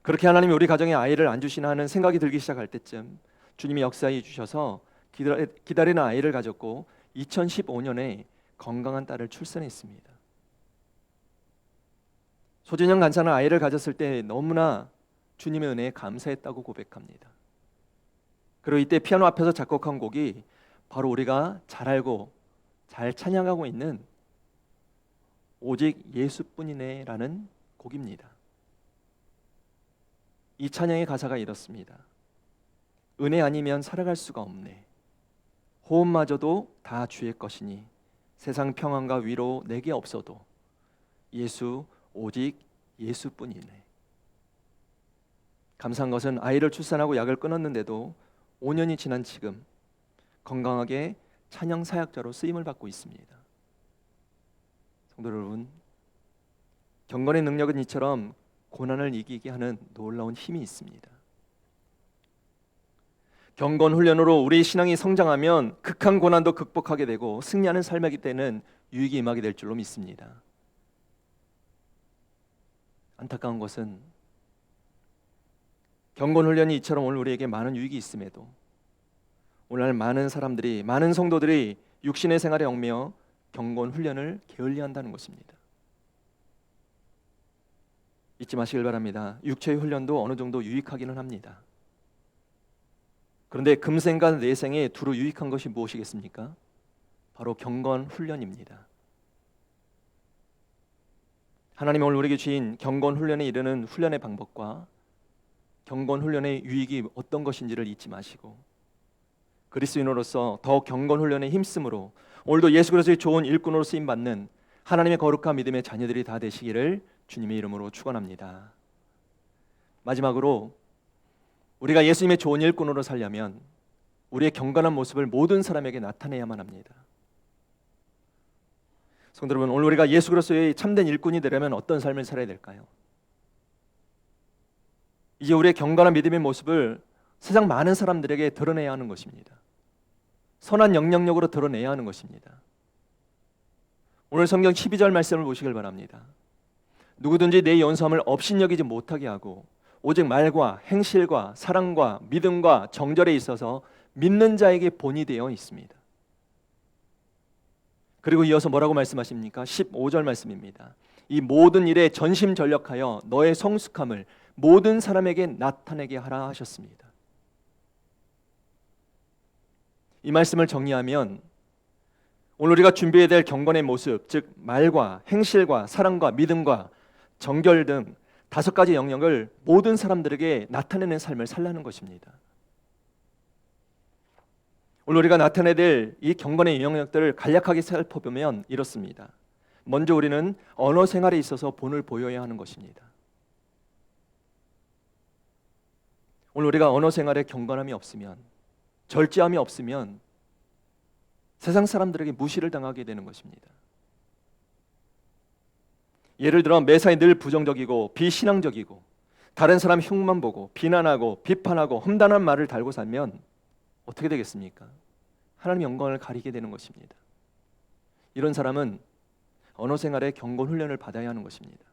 그렇게 하나님이 우리 가정에 아이를 안 주시나 하는 생각이 들기 시작할 때쯤 주님이 역사해 주셔서 기다리는 아이를 가졌고 2015년에 건강한 딸을 출산했습니다. 소진영 간사는 아이를 가졌을 때 너무나 주님의 은혜에 감사했다고 고백합니다. 그리고 이때 피아노 앞에서 작곡한 곡이 바로 우리가 잘 알고 잘 찬양하고 있는 오직 예수뿐이네 라는 곡입니다. 이 찬양의 가사가 이렇습니다. 은혜 아니면 살아갈 수가 없네. 호흡마저도 다 주의 것이니 세상 평안과 위로 내게 없어도 예수, 오직 예수뿐이네. 감사한 것은 아이를 출산하고 약을 끊었는데도 5년이 지난 지금 건강하게 찬양 사역자로 쓰임을 받고 있습니다. 성도 여러분, 경건의 능력은 이처럼 고난을 이기게 하는 놀라운 힘이 있습니다. 경건 훈련으로 우리 신앙이 성장하면 극한 고난도 극복하게 되고 승리하는 삶에게 되는 유익이 임하게 될 줄로 믿습니다. 안타까운 것은 경건 훈련이 이처럼 오늘 우리에게 많은 유익이 있음에도 오늘날 많은 사람들이, 많은 성도들이 육신의 생활에 얽매여 경건 훈련을 게을리한다는 것입니다. 잊지 마시길 바랍니다. 육체의 훈련도 어느 정도 유익하기는 합니다. 그런데 금생과 내생에 두루 유익한 것이 무엇이겠습니까? 바로 경건 훈련입니다. 하나님이 오늘 우리에게 주신 경건 훈련에 이르는 훈련의 방법과 경건 훈련의 유익이 어떤 것인지를 잊지 마시고 그리스도인으로서 더 경건 훈련에 힘쓰므로 오늘도 예수 그리스도의 좋은 일꾼으로 쓰임 받는 하나님의 거룩한 믿음의 자녀들이 다 되시기를 주님의 이름으로 축원합니다. 마지막으로 우리가 예수님의 좋은 일꾼으로 살려면 우리의 경건한 모습을 모든 사람에게 나타내야만 합니다. 성도 여러분, 오늘 우리가 예수 그리스도의 참된 일꾼이 되려면 어떤 삶을 살아야 될까요? 이제 우리의 경건한 믿음의 모습을 세상 많은 사람들에게 드러내야 하는 것입니다. 선한 영향력으로 드러내야 하는 것입니다. 오늘 성경 12절 말씀을 보시길 바랍니다. 누구든지 내 연소함을 업신여기지 못하게 하고 오직 말과 행실과 사랑과 믿음과 정절에 있어서 믿는 자에게 본이 되어 있습니다. 그리고 이어서 뭐라고 말씀하십니까? 15절 말씀입니다. 이 모든 일에 전심전력하여 너의 성숙함을 모든 사람에게 나타내게 하라 하셨습니다. 이 말씀을 정리하면 오늘 우리가 준비해야 될 경건의 모습, 즉 말과 행실과 사랑과 믿음과 정결 등 5가지 영역을 모든 사람들에게 나타내는 삶을 살라는 것입니다. 오늘 우리가 나타내야 될 이 경건의 영역들을 간략하게 살펴보면 이렇습니다. 먼저 우리는 언어 생활에 있어서 본을 보여야 하는 것입니다. 오늘 우리가 언어 생활에 경건함이 없으면, 절제함이 없으면 세상 사람들에게 무시를 당하게 되는 것입니다. 예를 들어 매사에 늘 부정적이고 비신앙적이고 다른 사람 흉만 보고 비난하고 비판하고 험단한 말을 달고 살면 어떻게 되겠습니까? 하나님의 영광을 가리게 되는 것입니다. 이런 사람은 언어 생활에 경건 훈련을 받아야 하는 것입니다.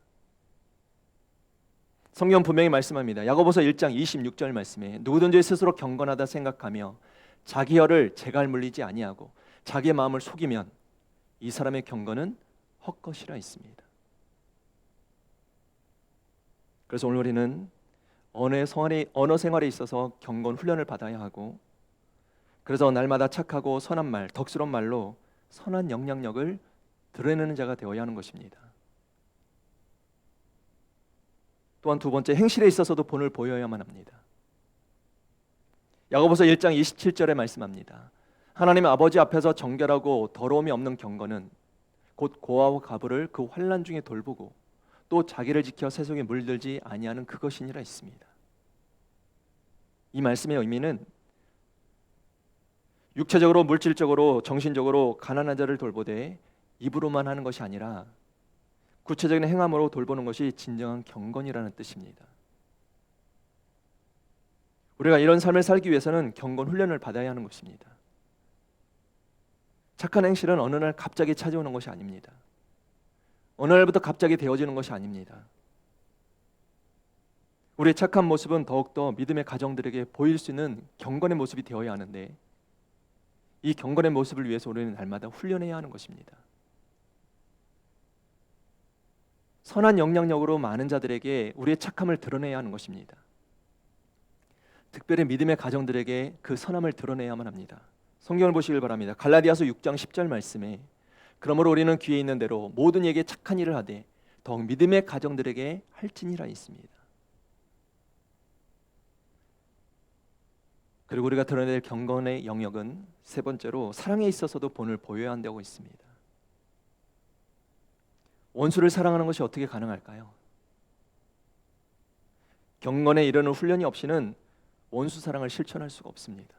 성경 분명히 말씀합니다. 야고보서 1장 26절 말씀에 누구든지 스스로 경건하다 생각하며 자기 혀를 재갈 물리지 아니하고 자기의 마음을 속이면 이 사람의 경건은 헛것이라 있습니다. 그래서 오늘 우리는 언어 생활에 있어서 경건 훈련을 받아야 하고, 그래서 날마다 착하고 선한 말, 덕스러운 말로 선한 영향력을 드러내는 자가 되어야 하는 것입니다. 또한 두 번째, 행실에 있어서도 본을 보여야만 합니다. 야고보서 1장 27절에 말씀합니다. 하나님 아버지 앞에서 정결하고 더러움이 없는 경건은 곧 고아와 가부를 그 환난 중에 돌보고 또 자기를 지켜 세속에 물들지 아니하는 그것이니라 했습니다. 이 말씀의 의미는 육체적으로, 물질적으로, 정신적으로 가난한 자를 돌보되 입으로만 하는 것이 아니라 구체적인 행함으로 돌보는 것이 진정한 경건이라는 뜻입니다. 우리가 이런 삶을 살기 위해서는 경건 훈련을 받아야 하는 것입니다. 착한 행실은 어느 날 갑자기 찾아오는 것이 아닙니다. 어느 날부터 갑자기 되어지는 것이 아닙니다. 우리의 착한 모습은 더욱더 믿음의 가정들에게 보일 수 있는 경건의 모습이 되어야 하는데, 이 경건의 모습을 위해서 우리는 날마다 훈련해야 하는 것입니다. 선한 영향력으로 많은 자들에게 우리의 착함을 드러내야 하는 것입니다. 특별히 믿음의 가정들에게 그 선함을 드러내야만 합니다. 성경을 보시길 바랍니다. 갈라디아서 6장 10절 말씀에 그러므로 우리는 귀에 있는 대로 모든 이에게 착한 일을 하되 더욱 믿음의 가정들에게 할지니라 있습니다. 그리고 우리가 드러낼 경건의 영역은 세 번째로 사랑에 있어서도 본을 보여야 한다고 있습니다. 원수를 사랑하는 것이 어떻게 가능할까요? 경건에 이르는 훈련이 없이는 원수 사랑을 실천할 수가 없습니다.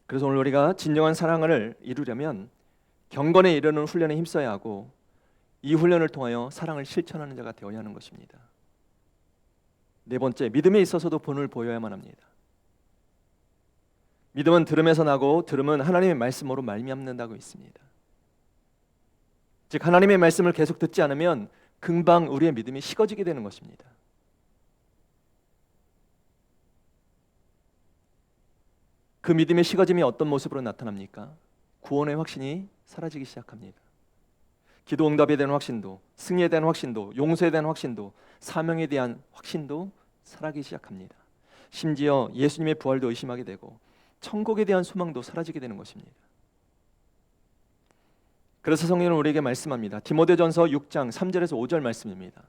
그래서 오늘 우리가 진정한 사랑을 이루려면 경건에 이르는 훈련에 힘써야 하고, 이 훈련을 통하여 사랑을 실천하는 자가 되어야 하는 것입니다. 네 번째, 믿음에 있어서도 본을 보여야만 합니다. 믿음은 들음에서 나고 들음은 하나님의 말씀으로 말미암는다고 있습니다. 즉 하나님의 말씀을 계속 듣지 않으면 금방 우리의 믿음이 식어지게 되는 것입니다. 그 믿음의 식어짐이 어떤 모습으로 나타납니까? 구원의 확신이 사라지기 시작합니다. 기도 응답에 대한 확신도, 승리에 대한 확신도, 용서에 대한 확신도, 사명에 대한 확신도 사라지기 시작합니다. 심지어 예수님의 부활도 의심하게 되고 천국에 대한 소망도 사라지게 되는 것입니다. 그래서 성경은 우리에게 말씀합니다. 디모데전서 6장 3절에서 5절 말씀입니다.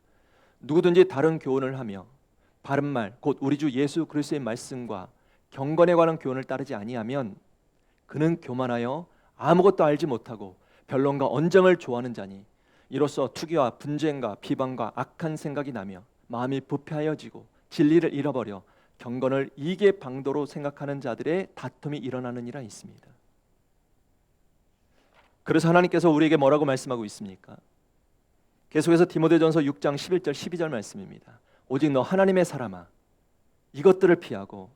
누구든지 다른 교훈을 하며 바른 말, 곧 우리 주 예수 그리스도의 말씀과 경건에 관한 교훈을 따르지 아니하면 그는 교만하여 아무것도 알지 못하고 변론과 언쟁을 좋아하는 자니 이로써 투기와 분쟁과 비방과 악한 생각이 나며 마음이 부패하여지고 진리를 잃어버려 경건을 이계 방도로 생각하는 자들의 다툼이 일어나느니라 있습니다. 그래서 하나님께서 우리에게 뭐라고 말씀하고 있습니까? 계속해서 디모데전서 6장 11절 12절 말씀입니다. 오직 너 하나님의 사람아, 이것들을 피하고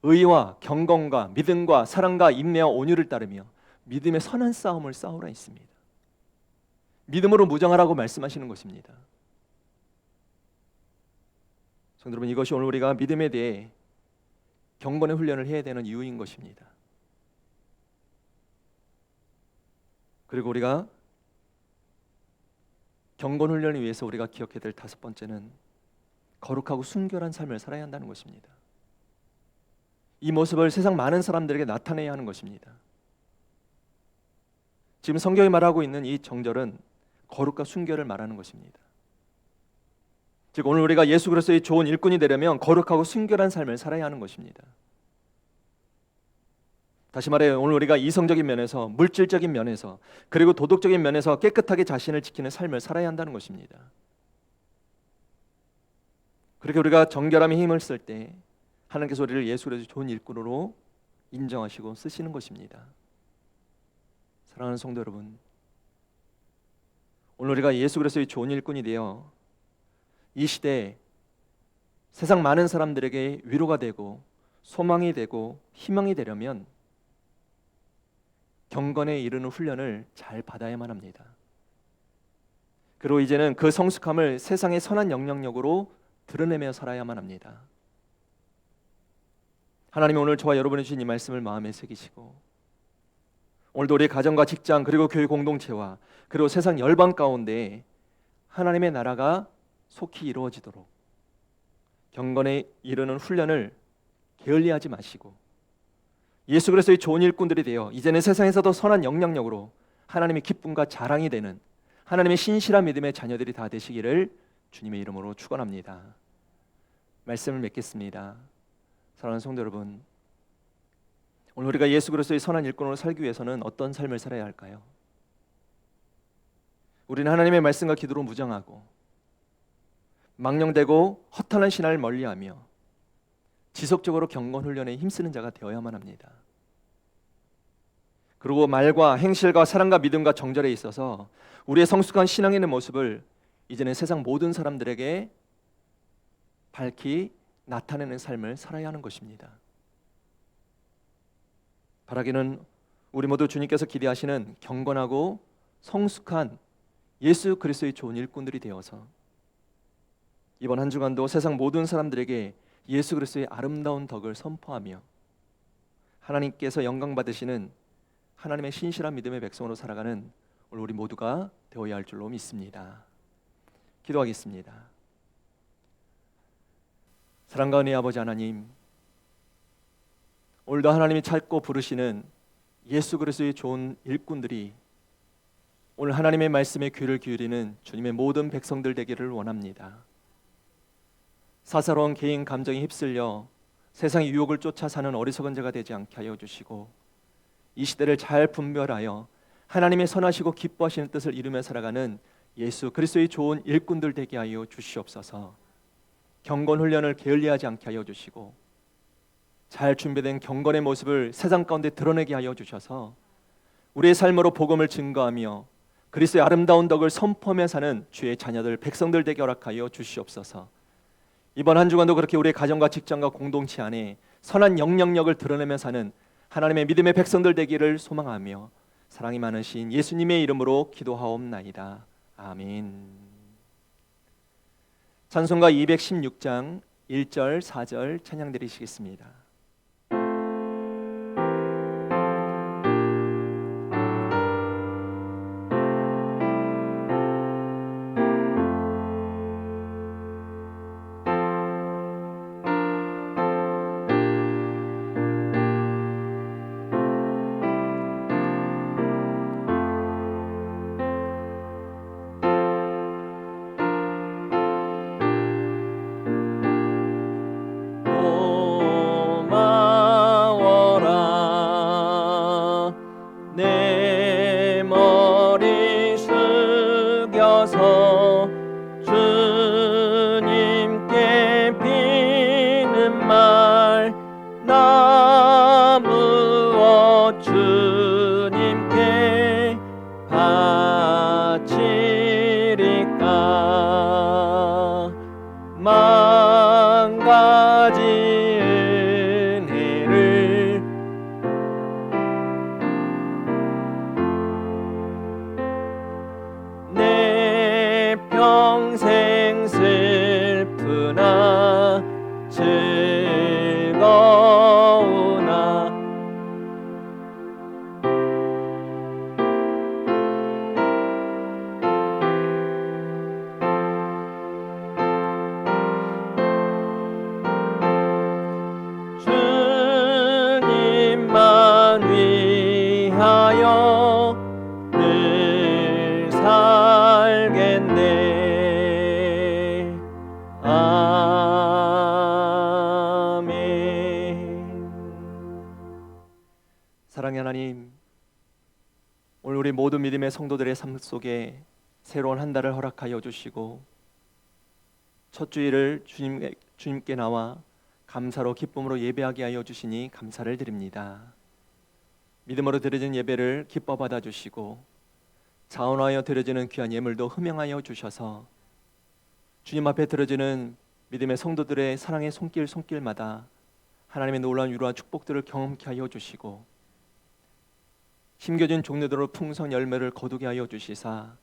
의와 경건과 믿음과 사랑과 인내와 온유를 따르며 믿음의 선한 싸움을 싸우라 했습니다. 믿음으로 무장하라고 말씀하시는 것입니다. 성도 여러분, 이것이 오늘 우리가 믿음에 대해 경건의 훈련을 해야 되는 이유인 것입니다. 그리고 우리가 경건 훈련을 위해서 우리가 기억해야 될 다섯 번째는 거룩하고 순결한 삶을 살아야 한다는 것입니다. 이 모습을 세상 많은 사람들에게 나타내야 하는 것입니다. 지금 성경이 말하고 있는 이 정절은 거룩과 순결을 말하는 것입니다. 즉 오늘 우리가 예수 그리스도의 좋은 일꾼이 되려면 거룩하고 순결한 삶을 살아야 하는 것입니다. 다시 말해 오늘 우리가 이성적인 면에서, 물질적인 면에서, 그리고 도덕적인 면에서 깨끗하게 자신을 지키는 삶을 살아야 한다는 것입니다. 그렇게 우리가 정결함에 힘을 쓸 때 하나님께서 우리를 예수 그리스도의 좋은 일꾼으로 인정하시고 쓰시는 것입니다. 사랑하는 성도 여러분, 오늘 우리가 예수 그리스도의 좋은 일꾼이 되어 이 시대에 세상 많은 사람들에게 위로가 되고 소망이 되고 희망이 되려면 경건에 이르는 훈련을 잘 받아야만 합니다. 그리고 이제는 그 성숙함을 세상의 선한 영향력으로 드러내며 살아야만 합니다. 하나님이 오늘 저와 여러분이 주신 이 말씀을 마음에 새기시고 오늘도 우리 가정과 직장 그리고 교회 공동체와 그리고 세상 열방 가운데 하나님의 나라가 속히 이루어지도록 경건에 이르는 훈련을 게을리하지 마시고 예수 그리스도의 좋은 일꾼들이 되어 이제는 세상에서도 선한 영향력으로 하나님의 기쁨과 자랑이 되는 하나님의 신실한 믿음의 자녀들이 다 되시기를 주님의 이름으로 축원합니다. 말씀을 맺겠습니다. 사랑하는 성도 여러분, 오늘 우리가 예수 그리스도의 선한 일꾼으로 살기 위해서는 어떤 삶을 살아야 할까요? 우리는 하나님의 말씀과 기도로 무장하고 망령되고 허탄한 신앙을 멀리하며 지속적으로 경건 훈련에 힘쓰는 자가 되어야만 합니다. 그리고 말과 행실과 사랑과 믿음과 정절에 있어서 우리의 성숙한 신앙에 있는 모습을 이제는 세상 모든 사람들에게 밝히 나타내는 삶을 살아야 하는 것입니다. 바라기는 우리 모두 주님께서 기대하시는 경건하고 성숙한 예수 그리스도의 좋은 일꾼들이 되어서 이번 한 주간도 세상 모든 사람들에게 예수 그리스도의 아름다운 덕을 선포하며 하나님께서 영광 받으시는 하나님의 신실한 믿음의 백성으로 살아가는 오늘 우리 모두가 되어야 할 줄로 믿습니다. 기도하겠습니다. 사랑과 은혜의 아버지 하나님, 오늘도 하나님이 찾고 부르시는 예수 그리스도의 좋은 일꾼들이 오늘 하나님의 말씀에 귀를 기울이는 주님의 모든 백성들 되기를 원합니다. 사사로운 개인 감정에 휩쓸려 세상의 유혹을 쫓아 사는 어리석은 자가 되지 않게 하여 주시고 이 시대를 잘 분별하여 하나님의 선하시고 기뻐하시는 뜻을 이루며 살아가는 예수 그리스도의 좋은 일꾼들 되게 하여 주시옵소서. 경건 훈련을 게을리하지 않게 하여 주시고 잘 준비된 경건의 모습을 세상 가운데 드러내게 하여 주셔서 우리의 삶으로 복음을 증거하며 그리스도의 아름다운 덕을 선포하며 사는 주의 자녀들 백성들 되게 허락하여 주시옵소서. 이번 한 주간도 그렇게 우리의 가정과 직장과 공동체 안에 선한 영향력을 드러내며 사는 하나님의 믿음의 백성들 되기를 소망하며 사랑이 많으신 예수님의 이름으로 기도하옵나이다. 아멘. 찬송가 216장 1절 4절 찬양 드리시겠습니다. 주님께 비는 말 나무어 주님께 바치리까 만 가지 은혜를 내 평생 슬프나 즐거우나 주님만 위하여 늘 살겠네. 아멘. 사랑의 하나님, 오늘 우리 모든 믿음의 성도들의 삶 속에 새로운 한 달을 허락하여 주시고 첫 주일을 주님께 나와 감사로 기쁨으로 예배하게 하여 주시니 감사를 드립니다. 믿음으로 드려진 예배를 기뻐 받아주시고 자원하여 드려지는 귀한 예물도 흠양하여 주셔서 주님 앞에 드려지는 믿음의 성도들의 사랑의 손길마다 하나님의 놀라운 위로와 축복들을 경험케 하여 주시고 심겨진 종류대로 풍성 열매를 거두게 하여 주시사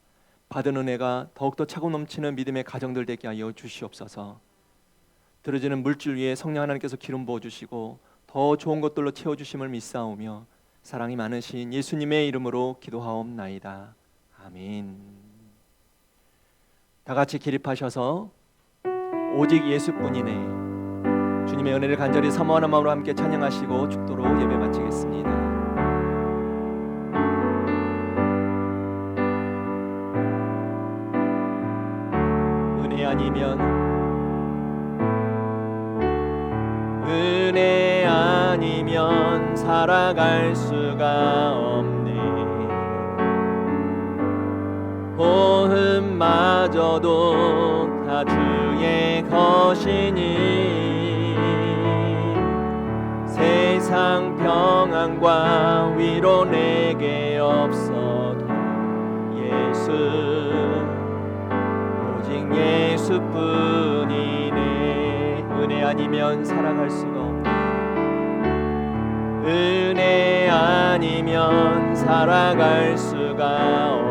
받은 은혜가 더욱더 차고 넘치는 믿음의 가정들 되게 하여 주시옵소서. 드려지는 물질 위에 성령 하나님께서 기름 부어주시고 더 좋은 것들로 채워주심을 믿사오며 사랑이 많으신 예수님의 이름으로 기도하옵나이다. 아멘. 다 같이 기립하셔서 오직 예수뿐이네 주님의 은혜를 간절히 사모하는 마음으로 함께 찬양하시고 축도로 예배 마치겠습니다. 은혜 아니면 살아갈 수가 없네. 호흡마저도 다 주의 것이니 세상 평안과 위로 내게 없어도 예수 오직 예수뿐이네. 은혜 아니면 살아갈 수가 없네. 은혜 아니면 살아갈 수가 없네.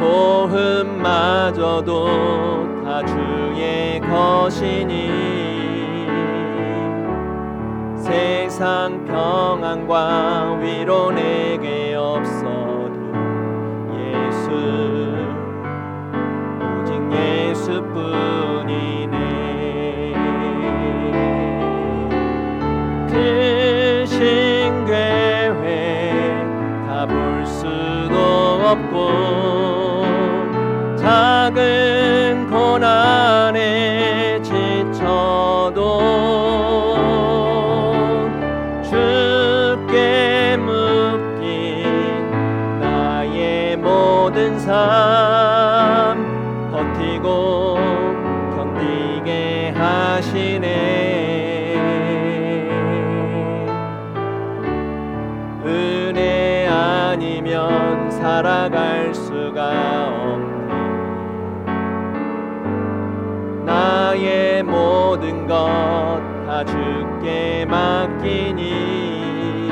호흡마저도 다 주의 것이니 세상 평안과 위로 내게 없어도 예수 오직 예수뿐이네. 크신 계획 다 볼 수도 없고 작은 고난에 지쳐도 주께 묶인 나의 모든 삶 버티고 견디게 하시네. 은혜 아니면 살아갈 수가 없네. 나의 모든 것 다 주께 맡기니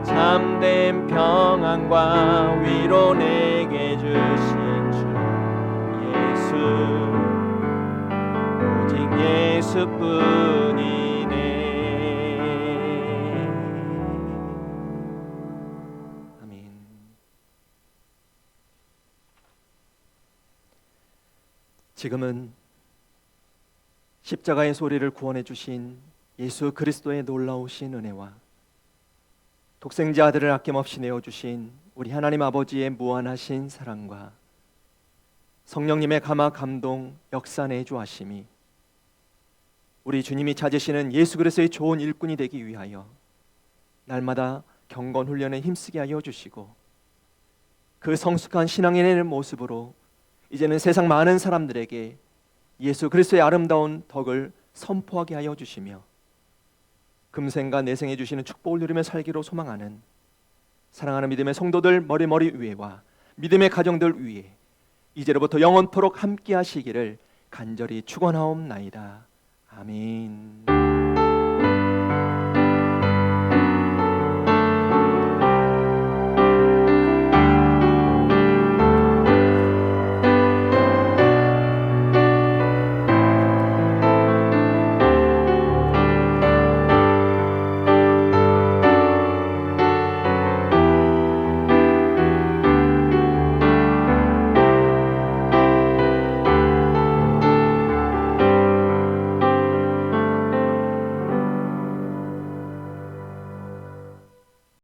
참된 평안과 위로 내게 주신 주 예수 오직 예수뿐이네. 아멘. 지금은 십자가의 소리를 구원해 주신 예수 그리스도의 놀라우신 은혜와 독생자 아들을 아낌없이 내어주신 우리 하나님 아버지의 무한하신 사랑과 성령님의 감화 감동 역사 내주하심이 우리 주님이 찾으시는 예수 그리스도의 좋은 일꾼이 되기 위하여 날마다 경건 훈련에 힘쓰게 하여 주시고 그 성숙한 신앙인의 모습으로 이제는 세상 많은 사람들에게 예수 그리스도의 아름다운 덕을 선포하게 하여 주시며 금생과 내생해 주시는 축복을 누리며 살기로 소망하는 사랑하는 믿음의 성도들 머리 위에와 믿음의 가정들 위에 이제로부터 영원토록 함께 하시기를 간절히 축원하옵나이다. 아멘.